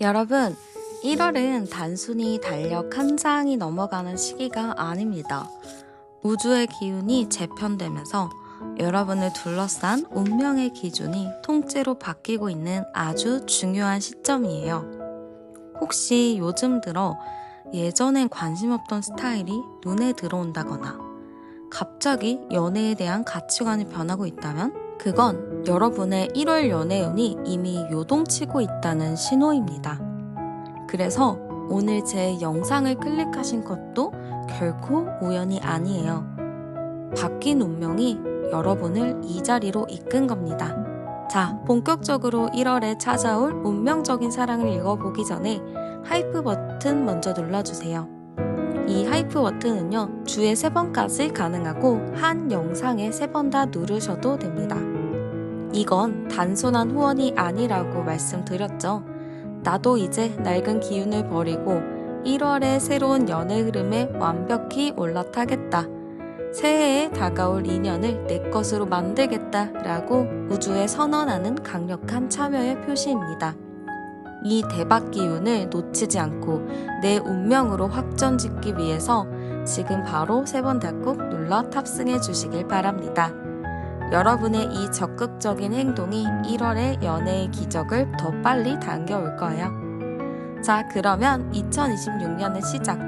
여러분, 1월은 단순히 달력 한 장이 넘어가는 시기가 아닙니다. 우주의 기운이 재편되면서 여러분을 둘러싼 운명의 기준이 통째로 바뀌고 있는 아주 중요한 시점이에요. 혹시 요즘 들어 예전엔 관심 없던 스타일이 눈에 들어온다거나 갑자기 연애에 대한 가치관이 변하고 있다면 그건 여러분의 1월 연애운이 이미 요동치고 있다는 신호입니다. 그래서 오늘 제 영상을 클릭하신 것도 결코 우연이 아니에요. 바뀐 운명이 여러분을 이 자리로 이끈 겁니다. 자, 본격적으로 1월에 찾아올 운명적인 사랑을 읽어보기 전에 하이프 버튼 먼저 눌러주세요. 이 하이프 버튼은요, 주에 3번까지 가능하고 한 영상에 3번 다 누르셔도 됩니다. 이건 단순한 후원이 아니라고 말씀드렸죠. 나도 이제 낡은 기운을 버리고 1월의 새로운 연애 흐름에 완벽히 올라타겠다. 새해에 다가올 인연을 내 것으로 만들겠다라고 우주에 선언하는 강력한 참여의 표시입니다. 이 대박 기운을 놓치지 않고 내 운명으로 확전짓기 위해서 지금 바로 3번 다 꾹 눌러 탑승해 주시길 바랍니다. 여러분의 이 적극적인 행동이 1월의 연애의 기적을 더 빨리 당겨올 거예요. 자, 그러면 2026년의 시작.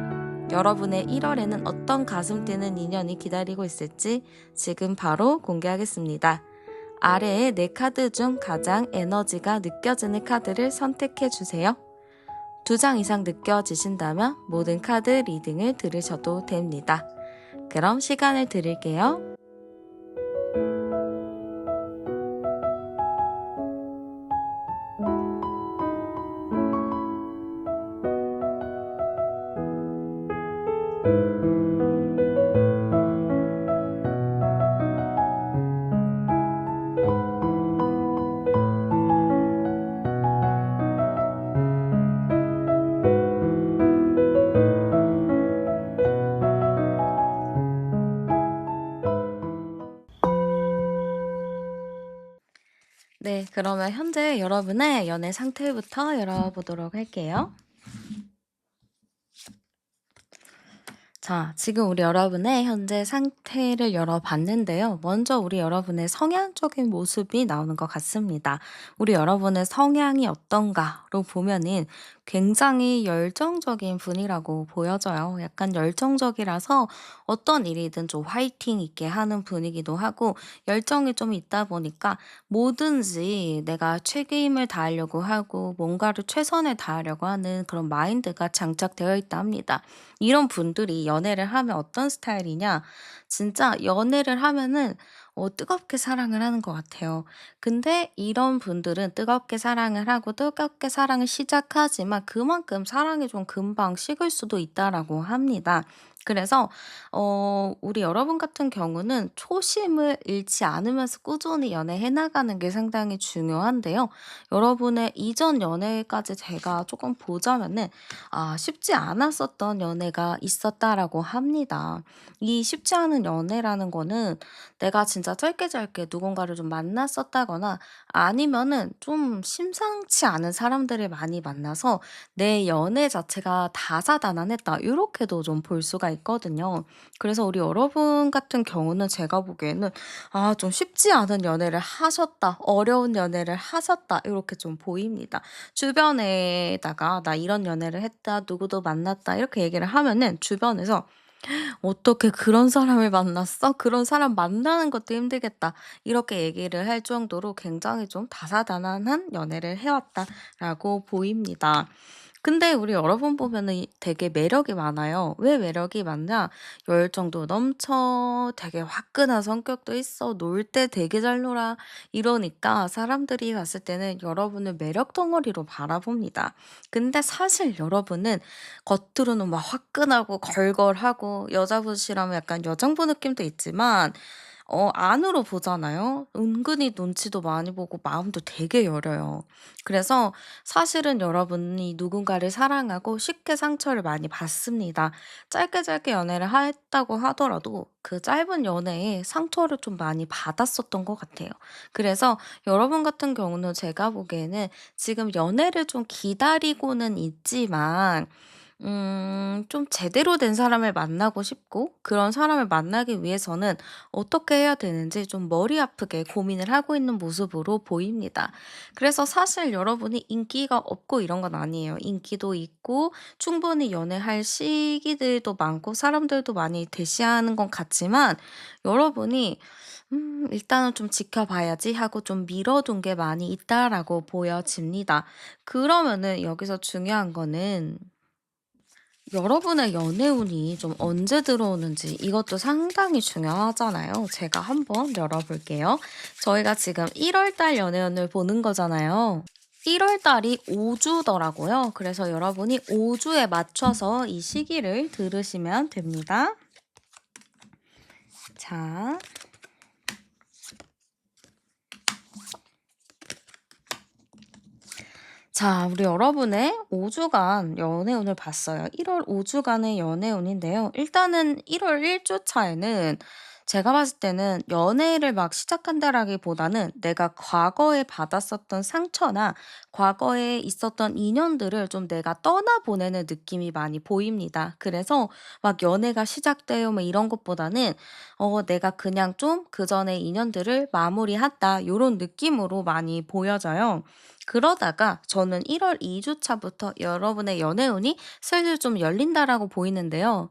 여러분의 1월에는 어떤 가슴 뛰는 인연이 기다리고 있을지 지금 바로 공개하겠습니다. 아래에 4카드 중 가장 에너지가 느껴지는 카드를 선택해 주세요. 2장 이상 느껴지신다면 모든 카드 리딩을 들으셔도 됩니다. 그럼 시간을 드릴게요. 네, 그러면 현재 여러분의 연애 상태부터 열어보도록 할게요. 자, 지금 우리 여러분의 현재 상태를 열어봤는데요. 먼저 우리 여러분의 성향적인 모습이 나오는 것 같습니다. 우리 여러분의 성향이 어떤가로 보면은 굉장히 열정적인 분이라고 보여져요. 약간 열정적이라서 어떤 일이든 좀 화이팅 있게 하는 분이기도 하고 열정이 좀 있다 보니까 뭐든지 내가 책임을 다하려고 하고 뭔가를 최선을 다하려고 하는 그런 마인드가 장착되어 있다 합니다. 이런 분들이 연애를 하면 어떤 스타일이냐? 진짜 연애를 하면은 뜨겁게 사랑을 하는 것 같아요. 근데 이런 분들은 뜨겁게 사랑을 하고 뜨겁게 사랑을 시작하지만 그만큼 사랑이 좀 금방 식을 수도 있다라고 합니다. 그래서 우리 여러분 같은 경우는 초심을 잃지 않으면서 꾸준히 연애해 나가는 게 상당히 중요한데요. 여러분의 이전 연애까지 제가 조금 보자면은 쉽지 않았었던 연애가 있었다라고 합니다. 이 쉽지 않은 연애라는 거는 내가 진짜 짧게 누군가를 좀 만났었다거나 아니면은 좀 심상치 않은 사람들을 많이 만나서 내 연애 자체가 다사다난했다. 요렇게도 좀 볼 수가 있거든요. 그래서 우리 여러분 같은 경우는 제가 보기에는 좀 쉽지 않은 연애를 하셨다. 어려운 연애를 하셨다. 요렇게 좀 보입니다. 주변에다가 "나 이런 연애를 했다. 누구도 만났다." 이렇게 얘기를 하면은 주변에서 "어떻게 그런 사람을 만났어? 그런 사람 만나는 것도 힘들겠다." 이렇게 얘기를 할 정도로 굉장히 좀 다사다난한 연애를 해 왔다라고 보입니다. 근데 우리 여러분 보면은 되게 매력이 많아요. 왜 매력이 많냐? 열정도 넘쳐, 되게 화끈한 성격도 있어, 놀 때 되게 잘 놀아. 이러니까 사람들이 봤을 때는 여러분을 매력 덩어리로 바라봅니다. 근데 사실 여러분은 겉으로는 막 화끈하고 걸걸하고 여자분이라면 약간 여장부 느낌도 있지만 안으로 보잖아요. 은근히 눈치도 많이 보고 마음도 되게 여려요. 그래서 사실은 여러분이 누군가를 사랑하고 쉽게 상처를 많이 받습니다. 짧게 짧게 연애를 했다고 하더라도 그 짧은 연애에 상처를 좀 많이 받았었던 것 같아요. 그래서 여러분 같은 경우는 제가 보기에는 지금 연애를 좀 기다리고는 있지만 좀 제대로 된 사람을 만나고 싶고 그런 사람을 만나기 위해서는 어떻게 해야 되는지 좀 머리 아프게 고민을 하고 있는 모습으로 보입니다. 그래서 사실 여러분이 인기가 없고 이런 건 아니에요. 인기도 있고 충분히 연애할 시기들도 많고 사람들도 많이 대시하는 것 같지만 여러분이 '일단은 좀 지켜봐야지.' 하고 좀 미뤄둔 게 많이 있다라고 보여집니다. 그러면은 여기서 중요한 거는 여러분의 연애운이 좀 언제 들어오는지 이것도 상당히 중요하잖아요. 제가 한번 열어볼게요. 저희가 지금 1월 달 연애운을 보는 거잖아요. 1월 달이 5주더라고요. 그래서 여러분이 5주에 맞춰서 이 시기를 들으시면 됩니다. 자, 자, 우리 여러분의 5주간 연애운을 봤어요. 1월 5주간의 연애운인데요. 일단은 1월 1주 차에는 제가 봤을 때는 연애를 막 시작한다라기보다는 내가 과거에 받았었던 상처나 과거에 있었던 인연들을 좀 내가 떠나보내는 느낌이 많이 보입니다. 그래서 막 연애가 시작돼요, 뭐 이런 것보다는 내가 그냥 좀 그전의 인연들을 마무리했다, 요런 느낌으로 많이 보여져요. 그러다가 저는 1월 2주 차부터 여러분의 연애운이 슬슬 좀 열린다라고 보이는데요.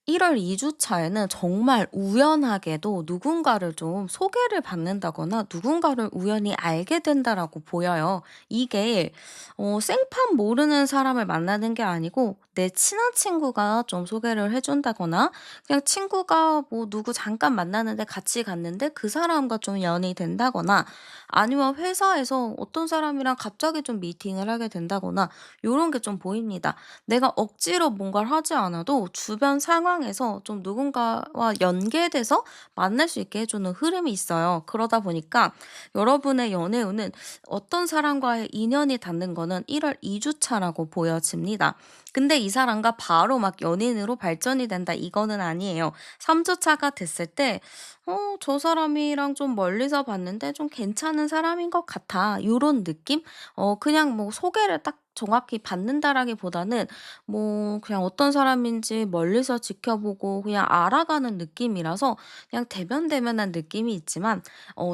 1월 2주 차에는 정말 우연하게도 누군가를 좀 소개를 받는다거나 누군가를 우연히 알게 된다라고 보여요. 이게 생판 모르는 사람을 만나는 게 아니고 내 친한 친구가 좀 소개를 해 준다거나 그냥 친구가 뭐 누구 잠깐 만나는데 같이 갔는데 그 사람과 좀 연이 된다거나 아니면 회사에서 어떤 사람이랑 갑자기 좀 미팅을 하게 된다거나 요런 게 좀 보입니다. 내가 억지로 뭔가를 하지 않아도 주변 상황에서 좀 누군가와 연계돼서 만날 수 있게 해 주는 흐름이 있어요. 그러다 보니까 여러분의 연애운은 어떤 사람과의 인연이 닿는 거는 1월 2주 차라고 보여집니다. 근데 이 사람과 바로 막 연인으로 발전이 된다 이거는 아니에요. 3주 차가 됐을 때 저 사람이랑 좀 멀리서 봤는데 좀 괜찮은 사람인 것 같아." 요런 느낌? 그냥 뭐 소개를 딱 정확히 받는다라기보다는 뭐 그냥 어떤 사람인지 멀리서 지켜보고 그냥 알아가는 느낌이라서 그냥 대면대면한 느낌이 있지만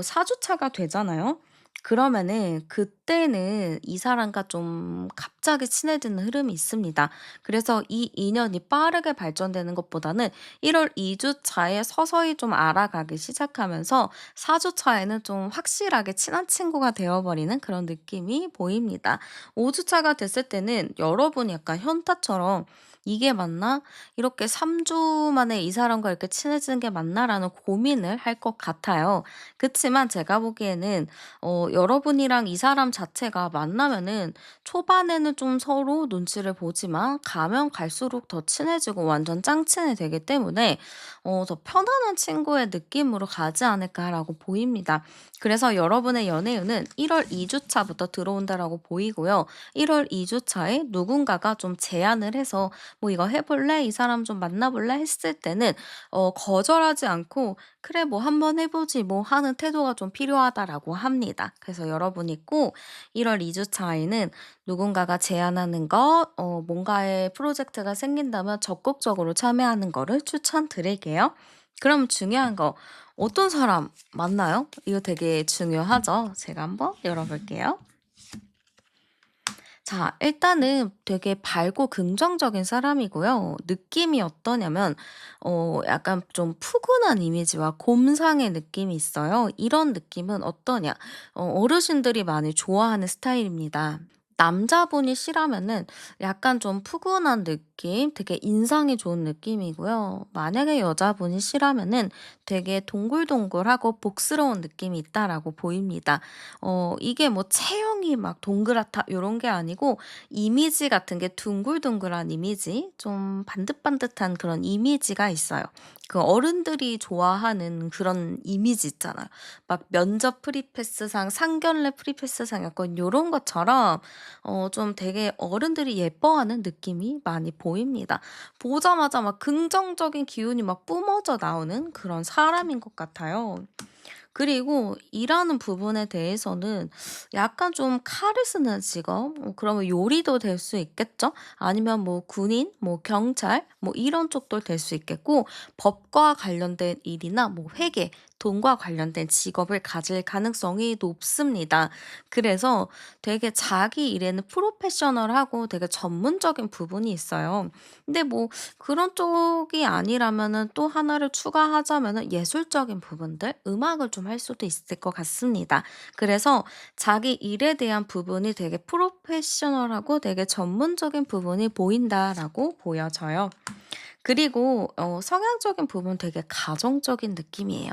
4 주차가 되잖아요. 그러면은 그때는 이 사람과 좀 갑자기 친해지는 흐름이 있습니다. 그래서 이 인연이 빠르게 발전되는 것보다는 1월 2주 차에 서서히 좀 알아가기 시작하면서 4주 차에는 좀 확실하게 친한 친구가 되어 버리는 그런 느낌이 보입니다. 5 주차가 됐을 때는 여러분이 약간 현타처럼 '이게 맞나? 이렇게 3주 만에 이 사람과 이렇게 친해지는 게 맞나?'라는 고민을 할 것 같아요. 그치만 제가 보기에는 여러분이랑 이 사람 자체가 만나면은 초반에는 좀 서로 눈치를 보지만 가면 갈수록 더 친해지고 완전 짱친이 되기 때문에 더 편안한 친구의 느낌으로 가지 않을까라고 보입니다. 그래서 여러분의 연애운은 1월 2주 차부터 들어온다라고 보이고요. 1월 2주 차에 누군가가 좀 제안을 해서 "뭐 이거 해 볼래? 이 사람 좀 만나 볼래?" 했을 때는 거절하지 않고 "그래 뭐 한번 해 보지 뭐." 하는 태도가 좀 필요하다라고 합니다. 그래서 여러분이 꼭 1월 2주 차에는 누군가가 제안하는 것 뭔가의 프로젝트가 생긴다면 적극적으로 참여하는 거를 추천드릴게요. 그럼 중요한 거 어떤 사람 만나요? 이거 되게 중요하죠. 제가 한번 열어 볼게요. 자, 일단은 되게 밝고 긍정적인 사람이고요. 느낌이 어떠냐면, 약간 좀 푸근한 이미지와 곰상의 느낌이 있어요. 이런 느낌은 어떠냐? 어르신들이 많이 좋아하는 스타일입니다. 남자분이 싫으면은 약간 좀 푸근한 느낌, 되게 인상이 좋은 느낌이고요. 만약에 여자분이 싫으면은 되게 동글동글하고 복스러운 느낌이 있다라고 보입니다. 이게 뭐 체형이 막 동그랗다 요런 게 아니고 이미지 같은 게 둥글둥글한 이미지, 좀 반듯반듯한 그런 이미지가 있어요. 그 어른들이 좋아하는 그런 이미지 있잖아요. 막 면접 프리패스상, 상견례 프리패스상 약간 요런 것처럼 좀 되게 어른들이 예뻐하는 느낌이 많이 보입니다. 보자마자 막 긍정적인 기운이 막 뿜어져 나오는 그런 사람인 것 같아요. 그리고 일하는 부분에 대해서는 약간 좀 칼을 쓰는 직업, 그러면 요리도 될 수 있겠죠? 아니면 뭐 군인, 뭐 경찰, 뭐 이런 쪽도 될 수 있겠고, 법과 관련된 일이나 뭐 회계, 돈과 관련된 직업을 가질 가능성이 높습니다. 그래서 되게 자기 일에는 프로페셔널하고 되게 전문적인 부분이 있어요. 근데 뭐 그런 쪽이 아니라면은 또 하나를 추가하자면은 예술적인 부분들, 음악을 좀 할 수도 있을 것 같습니다. 그래서 자기 일에 대한 부분이 되게 프로페셔널하고 되게 전문적인 부분이 보인다라고 보여져요. 그리고 성향적인 부분 되게 가정적인 느낌이에요.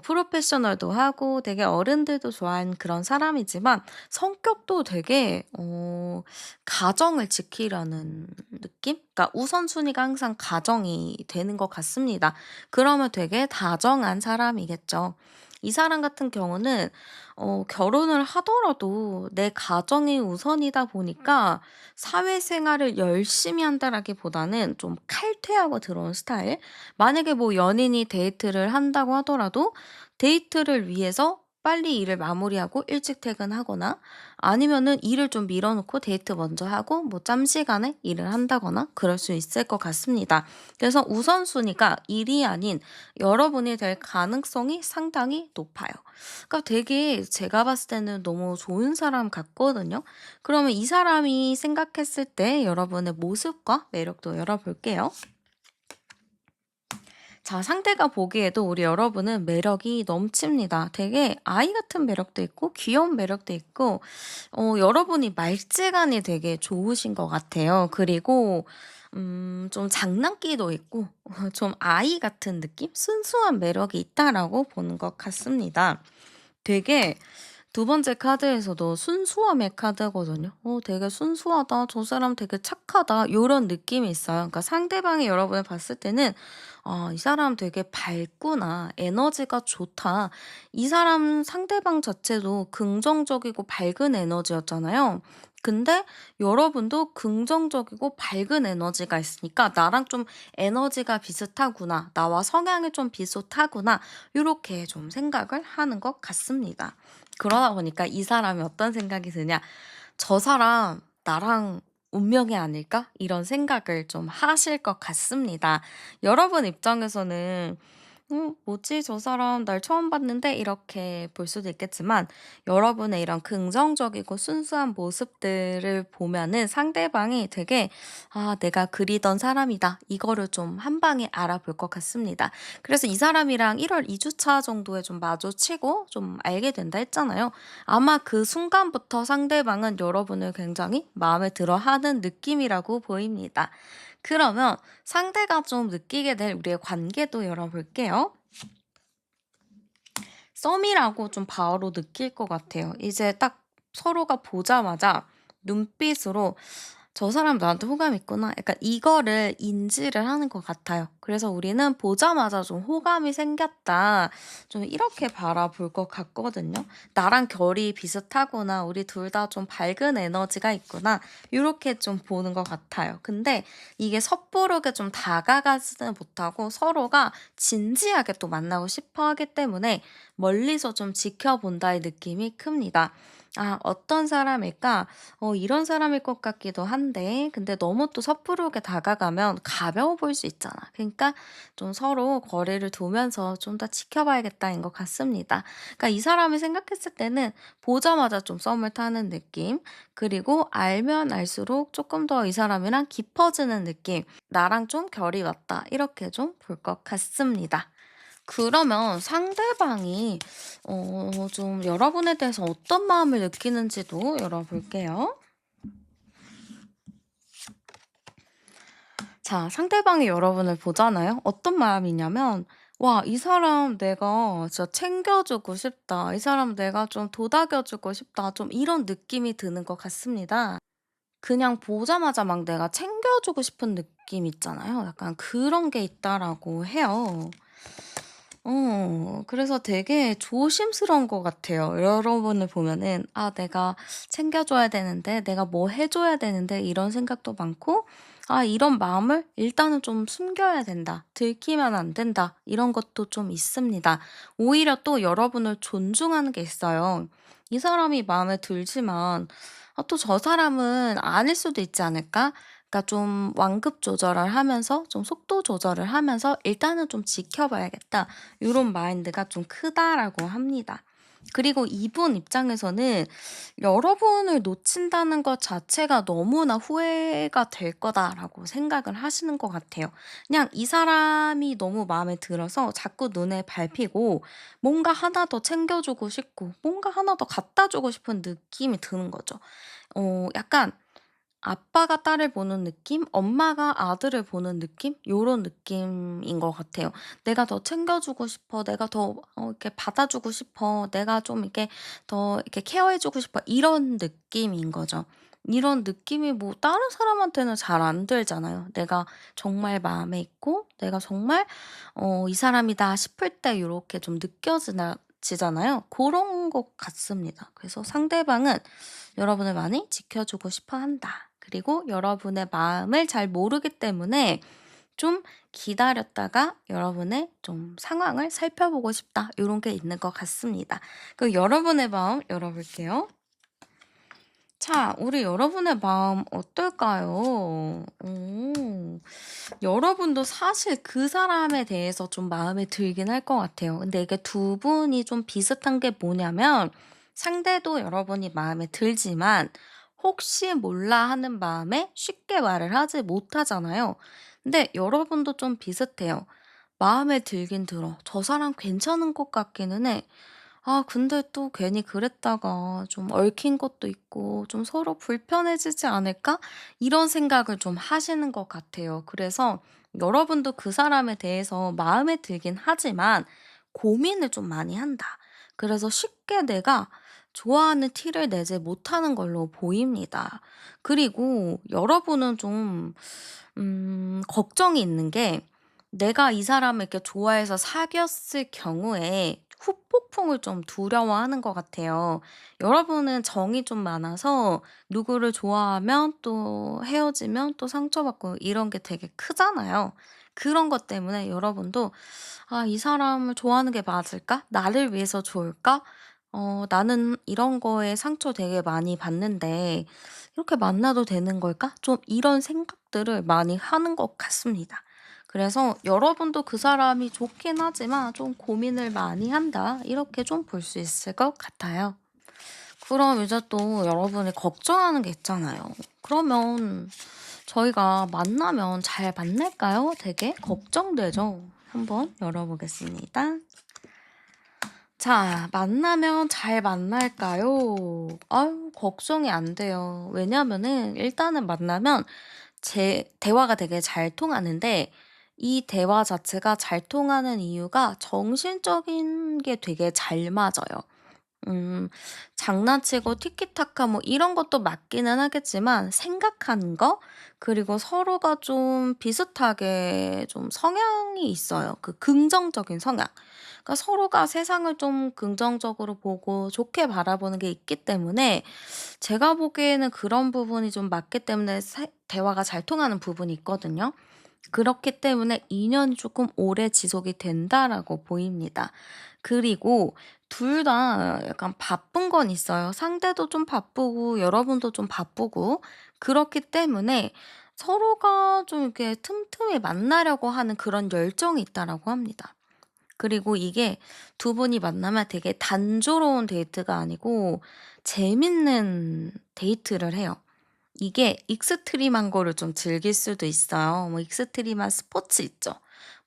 프로페셔널도 하고 되게 어른들도 좋아하는 그런 사람이지만 성격도 되게 가정을 지키려는 느낌? 그러니까 우선순위가 항상 가정이 되는 것 같습니다. 그러면 되게 다정한 사람이겠죠. 이 사람 같은 경우는 결혼을 하더라도 내 가정이 우선이다 보니까 사회생활을 열심히 한다라기보다는 좀 칼퇴하고 들어온 스타일? 만약에 뭐 연인이 데이트를 한다고 하더라도 데이트를 위해서 빨리 일을 마무리하고 일찍 퇴근하거나 아니면은 일을 좀 미뤄 놓고 데이트 먼저 하고 뭐 짬 시간에 일을 한다거나 그럴 수 있을 것 같습니다. 그래서 우선순위가 일이 아닌 여러분이 될 가능성이 상당히 높아요. 그러니까 되게 제가 봤을 때는 너무 좋은 사람 같거든요. 그러면 이 사람이 생각했을 때 여러분의 모습과 매력도 열어볼게요. 자, 상대가 보기에도 우리 여러분은 매력이 넘칩니다. 되게 아이 같은 매력도 있고 귀여운 매력도 있고 여러분이 말재간이 되게 좋으신 것 같아요. 그리고 좀 장난기도 있고 좀 아이 같은 느낌? 순수한 매력이 있다라고 보는 것 같습니다. 되게 두 번째 카드에서도 순수함의 카드거든요. 되게 순수하다. 저 사람 되게 착하다. 요런 느낌이 있어요. 그러니까 상대방이 여러분을 봤을 때는 '아 이 사람 되게 밝구나. 에너지가 좋다.' 이 사람 상대방 자체도 긍정적이고 밝은 에너지였잖아요. 근데 여러분도 긍정적이고 밝은 에너지가 있으니까 '나랑 좀 에너지가 비슷하구나. 나와 성향이 좀 비슷하구나.' 요렇게 좀 생각을 하는 것 같습니다. 그러다 보니까 이 사람이 어떤 생각이 드냐. '저 사람 나랑 운명이 아닐까?' 이런 생각을 좀 하실 것 같습니다. 여러분 입장에서는 뭐지 저 사람 날 처음 봤는데.' 이렇게 볼 수도 있겠지만 여러분의 이런 긍정적이고 순수한 모습들을 보면은 상대방이 되게 '아 내가 그리던 사람이다.' 이거를 좀 한 방에 알아볼 것 같습니다. 그래서 이 사람이랑 1월 2 주차 정도에 좀 마주치고 좀 알게 된다 했잖아요. 아마 그 순간부터 상대방은 여러분을 굉장히 마음에 들어하는 느낌이라고 보입니다. 그러면 상대가 좀 느끼게 될 우리의 관계도 열어볼게요. 썸이라고 좀 바로 느낄 것 같아요. 이제 딱 서로가 보자마자 눈빛으로 '저 사람 나한테 호감 있구나.' 약간 이거를 인지를 하는 것 같아요. 그래서 우리는 보자마자 좀 '호감이 생겼다.' 좀 이렇게 바라볼 것 같거든요. '나랑 결이 비슷하구나. 우리 둘 다 좀 밝은 에너지가 있구나.' 요렇게 좀 보는 것 같아요. 근데 이게 섣부르게 좀 다가가지는 못하고 서로가 진지하게 또 만나고 싶어 하기 때문에 멀리서 좀 지켜본다의 느낌이 큽니다. '아 어떤 사람일까? 이런 사람일 것 같기도 한데 근데 너무 또 섣부르게 다가가면 가벼워 보일 수 있잖아. 그러니까 좀 서로 거리를 두면서 좀 더 지켜봐야겠다.'인 것 같습니다. 그러니까 이 사람을 생각했을 때는 보자마자 좀 썸을 타는 느낌, 그리고 알면 알수록 조금 더 이 사람이랑 깊어지는 느낌, '나랑 좀 결이 맞다.' 이렇게 좀 볼 것 같습니다. 그러면 상대방이 좀 여러분에 대해서 어떤 마음을 느끼는지도 열어볼게요. 자, 상대방이 여러분을 보잖아요. 어떤 마음이냐면 '와 이 사람 내가 진짜 챙겨 주고 싶다. 이 사람 내가 좀 도닥여 주고 싶다.' 좀 이런 느낌이 드는 것 같습니다. 그냥 보자마자 막 내가 챙겨 주고 싶은 느낌 있잖아요. 약간 그런 게 있다라고 해요. 그래서 되게 조심스러운 것 같아요. 여러분을 보면은 '아 내가 챙겨 줘야 되는데. 내가 뭐 해 줘야 되는데.' 이런 생각도 많고 '아 이런 마음을 일단은 좀 숨겨야 된다. 들키면 안 된다.' 이런 것도 좀 있습니다. 오히려 또 여러분을 존중하는 게 있어요. 이 사람이 마음에 들지만 '아 또 저 사람은 아닐 수도 있지 않을까?' 그러니까 좀 완급 조절을 하면서 좀 속도 조절을 하면서 '일단은 좀 지켜봐야겠다.' 요런 마인드가 좀 크다라고 합니다. 그리고 이분 입장에서는 '여러분을 놓친다는 것 자체가 너무나 후회가 될 거다.'라고 생각을 하시는 것 같아요. 그냥 이 사람이 너무 마음에 들어서 자꾸 눈에 밟히고 뭔가 하나 더 챙겨 주고 싶고 뭔가 하나 더 갖다 주고 싶은 느낌이 드는 거죠. 약간 아빠가 딸을 보는 느낌? 엄마가 아들을 보는 느낌? 요런 느낌인 것 같아요. '내가 더 챙겨 주고 싶어. 내가 더 이렇게 받아 주고 싶어. 내가 좀 이렇게 더 이렇게 케어해 주고 싶어.' 이런 느낌인 거죠. 이런 느낌이 뭐 다른 사람한테는 잘 안 들잖아요. 내가 정말 마음에 있고 내가 정말 '이 사람이다.' 싶을 때 요렇게 좀 느껴지나 지잖아요. 고런 것 같습니다. 그래서 상대방은 여러분을 많이 지켜주고 싶어 한다. 그리고 여러분의 마음을 잘 모르기 때문에 좀 기다렸다가 여러분의 좀 상황을 살펴보고 싶다. 요런 게 있는 것 같습니다. 그 여러분의 마음 열어볼게요. 자, 우리 여러분의 마음 어떨까요? 여러분도 사실 그 사람에 대해서 좀 마음에 들긴 할 것 같아요. 근데 이게 두 분이 좀 비슷한 게 뭐냐면 상대도 여러분이 마음에 들지만 혹시 몰라 하는 마음에 쉽게 말을 하지 못하잖아요. 근데 여러분도 좀 비슷해요. 마음에 들긴 들어. 저 사람 괜찮은 것 같기는 해. 아 근데 또 괜히 그랬다가 좀 얽힌 것도 있고 좀 '서로 불편해지지 않을까?' 이런 생각을 좀 하시는 것 같아요. 그래서 여러분도 그 사람에 대해서 마음에 들긴 하지만 고민을 좀 많이 한다. 그래서 쉽게 내가 좋아하는 티를 내지 못하는 걸로 보입니다. 그리고 여러분은 좀 걱정이 있는 게 내가 이 사람을 이렇게 좋아해서 사귀었을 경우에 후폭풍을 좀 두려워하는 것 같아요. 여러분은 정이 좀 많아서 누구를 좋아하면 또 헤어지면 또 상처받고 이런 게 되게 크잖아요. 그런 것 때문에 여러분도 '아 이 사람을 좋아하는 게 맞을까? 나를 위해서 좋을까? 나는 이런 거에 상처 되게 많이 받는데 이렇게 만나도 되는 걸까?' 좀 이런 생각들을 많이 하는 것 같습니다. 그래서 여러분도 그 사람이 좋긴 하지만 좀 고민을 많이 한다. 이렇게 좀 볼 수 있을 것 같아요. 그럼 이제 또 여러분이 걱정하는 게 있잖아요. 그러면 저희가 만나면 잘 만날까요? 되게 걱정되죠? 한번 열어보겠습니다. 자, 만나면 잘 만날까요? 아유, 걱정이 안 돼요. 왜냐면은 일단은 만나면 제 대화가 되게 잘 통하는데 이 대화 자체가 잘 통하는 이유가 정신적인 게 되게 잘 맞아요. 음 장난치고 티키타카 뭐 이런 것도 맞기는 하겠지만 생각하는 거 그리고 서로가 좀 비슷하게 좀 성향이 있어요. 그 긍정적인 성향. 그러니까 서로가 세상을 좀 긍정적으로 보고 좋게 바라보는 게 있기 때문에 제가 보기에는 그런 부분이 좀 맞기 때문에 대화가 잘 통하는 부분이 있거든요. 그렇기 때문에 '인연이 조금 오래 지속이 된다.'라고 보입니다. 그리고 둘 다 약간 바쁜 건 있어요. 상대도 좀 바쁘고 여러분도 좀 바쁘고 그렇기 때문에 서로가 좀 이렇게 틈틈이 만나려고 하는 그런 열정이 있다라고 합니다. 그리고 이게 두 분이 만나면 되게 단조로운 데이트가 아니고 재밌는 데이트를 해요. 이게 익스트림한 거를 좀 즐길 수도 있어요. 뭐 익스트림한 스포츠 있죠.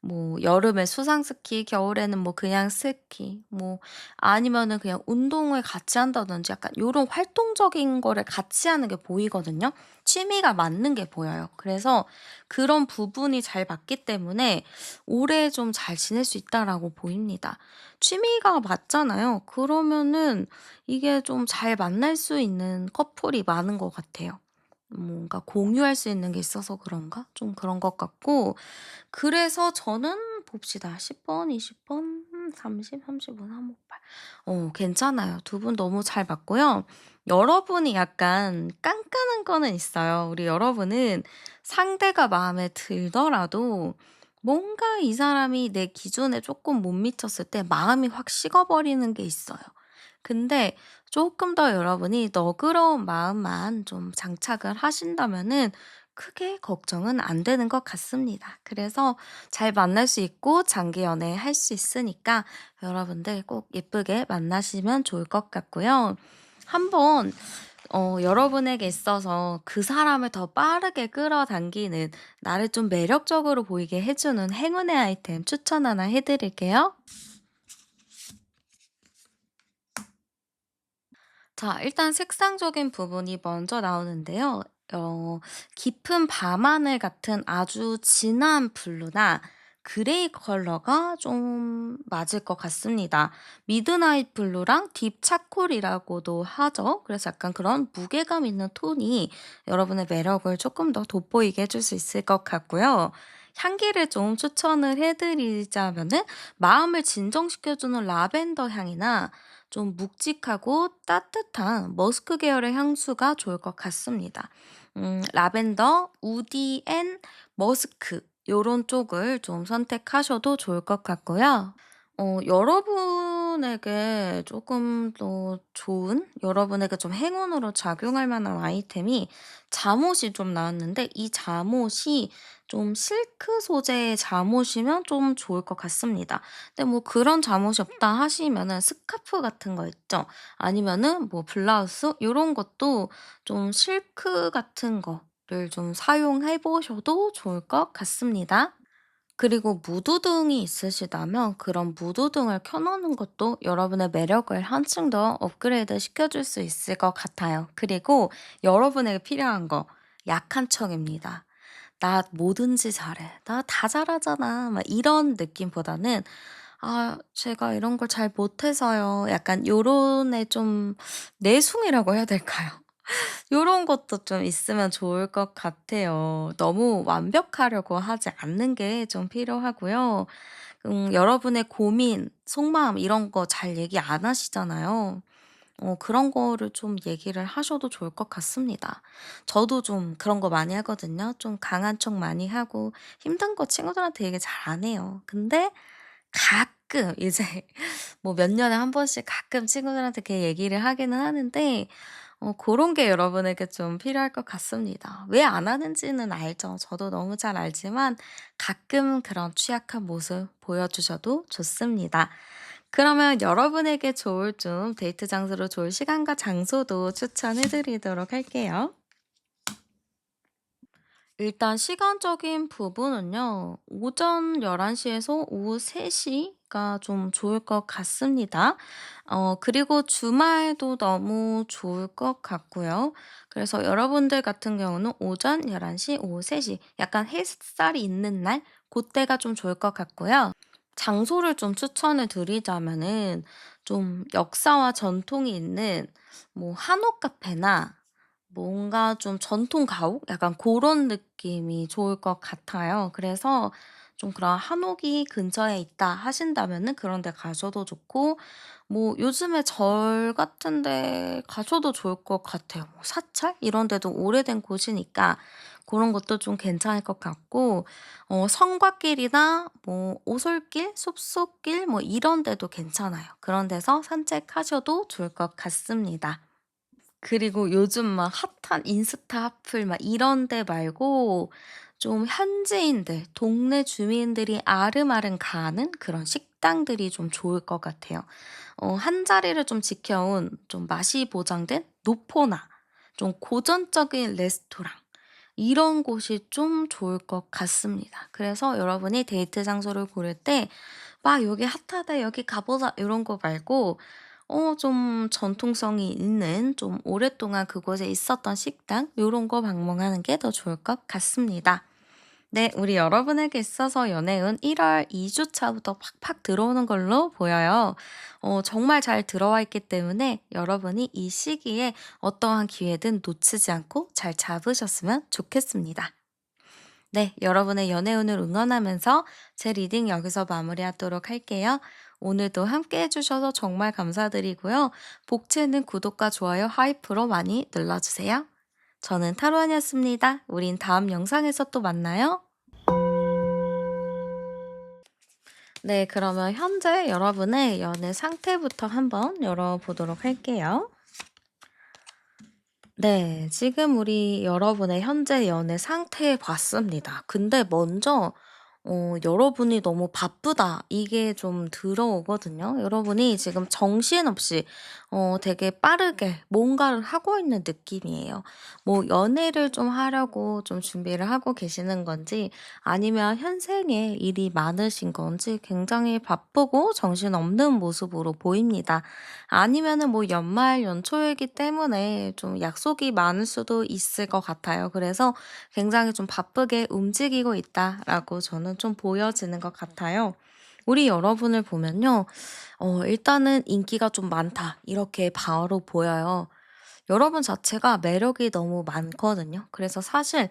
뭐 여름에 수상 스키, 겨울에는 뭐 그냥 스키, 뭐 아니면은 그냥 운동을 같이 한다든지 약간 요런 활동적인 거를 같이 하는 게 보이거든요. 취미가 맞는 게 보여요. 그래서 그런 부분이 잘 맞기 때문에 오래 좀 잘 지낼 수 있다라고 보입니다. 취미가 맞잖아요. 그러면은 이게 좀 잘 만날 수 있는 커플이 많은 것 같아요. 뭔가 공유할 수 있는 게 있어서 그런가? 좀 그런 것 같고 그래서 저는 봅시다. 10 번, 20 번, 30, 35, 35, 8 괜찮아요. 두 분 너무 잘 맞고요. 여러분이 약간 깐깐한 거는 있어요. 우리 여러분은 상대가 마음에 들더라도 뭔가 이 사람이 내 기준에 쪼끔 못 미쳤을 때 마음이 확 식어버리는 게 있어요. 근데 쪼끔 더 여러분이 너그러운 마음만 좀 장착을 하신다면은 크게 걱정은 안 되는 것 같습니다. 그래서 잘 만날 수 있고 장기 연애할 수 있으니까 여러분들 꼭 예쁘게 만나시면 좋을 것 같고요. 한번 여러분에게 있어서 그 사람을 더 빠르게 끌어당기는 나를 좀 매력적으로 보이게 해 주는 행운의 아이템 추천 하나 해 드릴게요. 자, 일단 색상적인 부분이 먼저 나오는데요. 어 깊은 밤하늘 같은 아주 진한 블루나 그레이 컬러가 좀 맞을 것 같습니다. 미드나잇 블루랑 딥 차콜이라고도 하죠. 그래서 약간 그런 무게감 있는 톤이 여러분의 매력을 조금 더 돋보이게 해줄 수 있을 것 같고요. 향기를 좀 추천을 해 드리자면은 마음을 진정시켜 주는 라벤더 향이나 좀 묵직하고 따뜻한 머스크 계열의 향수가 좋을 것 같습니다. 라벤더, 우디 앤 머스크 요런 쪽을 좀 선택하셔도 좋을 것 같고요. 여러분에게 조금 더 좋은 여러분에게 좀 행운으로 작용할 만한 아이템이 잠옷이 좀 나왔는데 이 잠옷이 좀 실크 소재의 잠옷이면 좀 좋을 것 같습니다. 근데 뭐 그런 잠옷이 없다 하시면은 스카프 같은 거 있죠. 아니면은 뭐 블라우스 요런 것도 좀 실크 같은 거를 좀 사용해 보셔도 좋을 것 같습니다. 그리고 무드등이 있으시다면 그런 무드등을 켜 놓는 것도 여러분의 매력을 한층 더 업그레이드 시켜줄 수 있을 것 같아요. 그리고 여러분에게 필요한 거 약한 척입니다. "나 뭐든지 잘해. 나 다 잘하잖아." 막 이런 느낌보다는 "아 제가 이런 걸 잘 못해서요." 약간 요런 애 좀 내숭이라고 해야 될까요? 요런 것도 좀 있으면 좋을 것 같아요. 너무 완벽하려고 하지 않는 게 좀 필요하고요. 여러분의 고민, 속마음 이런 거 잘 얘기 안 하시잖아요. 그런 거를 좀 얘기를 하셔도 좋을 것 같습니다. 저도 좀 그런 거 많이 하거든요. 좀 강한 척 많이 하고 힘든 거 친구들한테 얘기 잘 안 해요. 근데 가끔 이제 뭐 몇 년에 한 번씩 가끔 친구들한테 이렇게 얘기를 하기는 하는데 고런 게 여러분에게 좀 필요할 것 같습니다. 왜 안 하는지는 알죠. 저도 너무 잘 알지만 가끔 그런 취약한 모습 보여주셔도 좋습니다. 그러면 여러분에게 좋을 좀 데이트 장소로 좋을 시간과 장소도 추천해 드리도록 할게요. 일단 시간적인 부분은요. 오전 11시 에서 오후 3시 가 좀 좋을 것 같습니다. 그리고 주말도 너무 좋을 것 같고요. 그래서 여러분들 같은 경우는 오전 11시 시, 오후 3시 약간 햇살이 있는 날 고때가 좀 좋을 것 같고요. 장소를 좀 추천을 드리자면은 좀 역사와 전통이 있는 뭐 한옥 카페나 뭔가 좀 전통 가옥? 약간 고런 느낌이 좋을 것 같아요. 그래서 좀 그런 한옥이 근처에 있다 하신다면은 그런 데 가셔도 좋고 뭐 요즘에 절 같은 데 가셔도 좋을 것 같아요. 뭐 사찰 이런 데도 오래된 곳이니까 고런 것도 좀 괜찮을 것 같고 성곽길이나 뭐 오솔길, 숲속길 뭐 이런 데도 괜찮아요. 그런 데서 산책하셔도 좋을 것 같습니다. 그리고 요즘 막 핫한 인스타 핫플 막 이런 데 말고 좀 현지인들, 동네 주민들이 아름아름 가는 그런 식당들이 좀 좋을 것 같아요. 한 자리를 좀 지켜온 좀 맛이 보장된 노포나 좀 고전적인 레스토랑 이런 곳이 좀 좋을 것 같습니다. 그래서 여러분이 데이트 장소를 고를 때 막 "여기 핫하다. 여기 가 보자." 이런 거 말고 좀 전통성이 있는 좀 오랫동안 그곳에 있었던 식당 요런 거 방문하는 게 더 좋을 것 같습니다. 네. 우리 여러분에게 있어서 연애운 1월 2 주차부터 팍팍 들어오는 걸로 보여요. 정말 잘 들어와 있기 때문에 여러분이 이 시기에 어떠한 기회든 놓치지 않고 잘 잡으셨으면 좋겠습니다. 네. 여러분의 연애운을 응원하면서 제 리딩 여기서 마무리하도록 할게요. 오늘도 함께 해 주셔서 정말 감사드리고요. 복채는 구독과 좋아요, 하이프로 많이 눌러 주세요. 저는 타로안이었습니다. 우린 다음 영상에서 또 만나요. 네, 그러면 현재 여러분의 연애 상태부터 한번 열어보도록 할게요. 네, 지금 우리 여러분의 현재 연애 상태 봤습니다. 근데 먼저 여러분이 너무 바쁘다 이게 좀 들어오거든요. 여러분이 지금 정신없이 되게 빠르게 뭔가를 하고 있는 느낌이에요. 뭐 연애를 좀 하려고 좀 준비를 하고 계시는 건지 아니면 현생에 일이 많으신 건지 굉장히 바쁘고 정신없는 모습으로 보입니다. 아니면은 뭐 연말 연초이기 때문에 좀 약속이 많을 수도 있을 것 같아요. 그래서 굉장히 좀 바쁘게 움직이고 있다라고 저는 좀 보여지는 것 같아요. 우리 여러분을 보면요. 일단은 '인기가 좀 많다.' 이렇게 바로 보여요. 여러분 자체가 매력이 너무 많거든요. 그래서 사실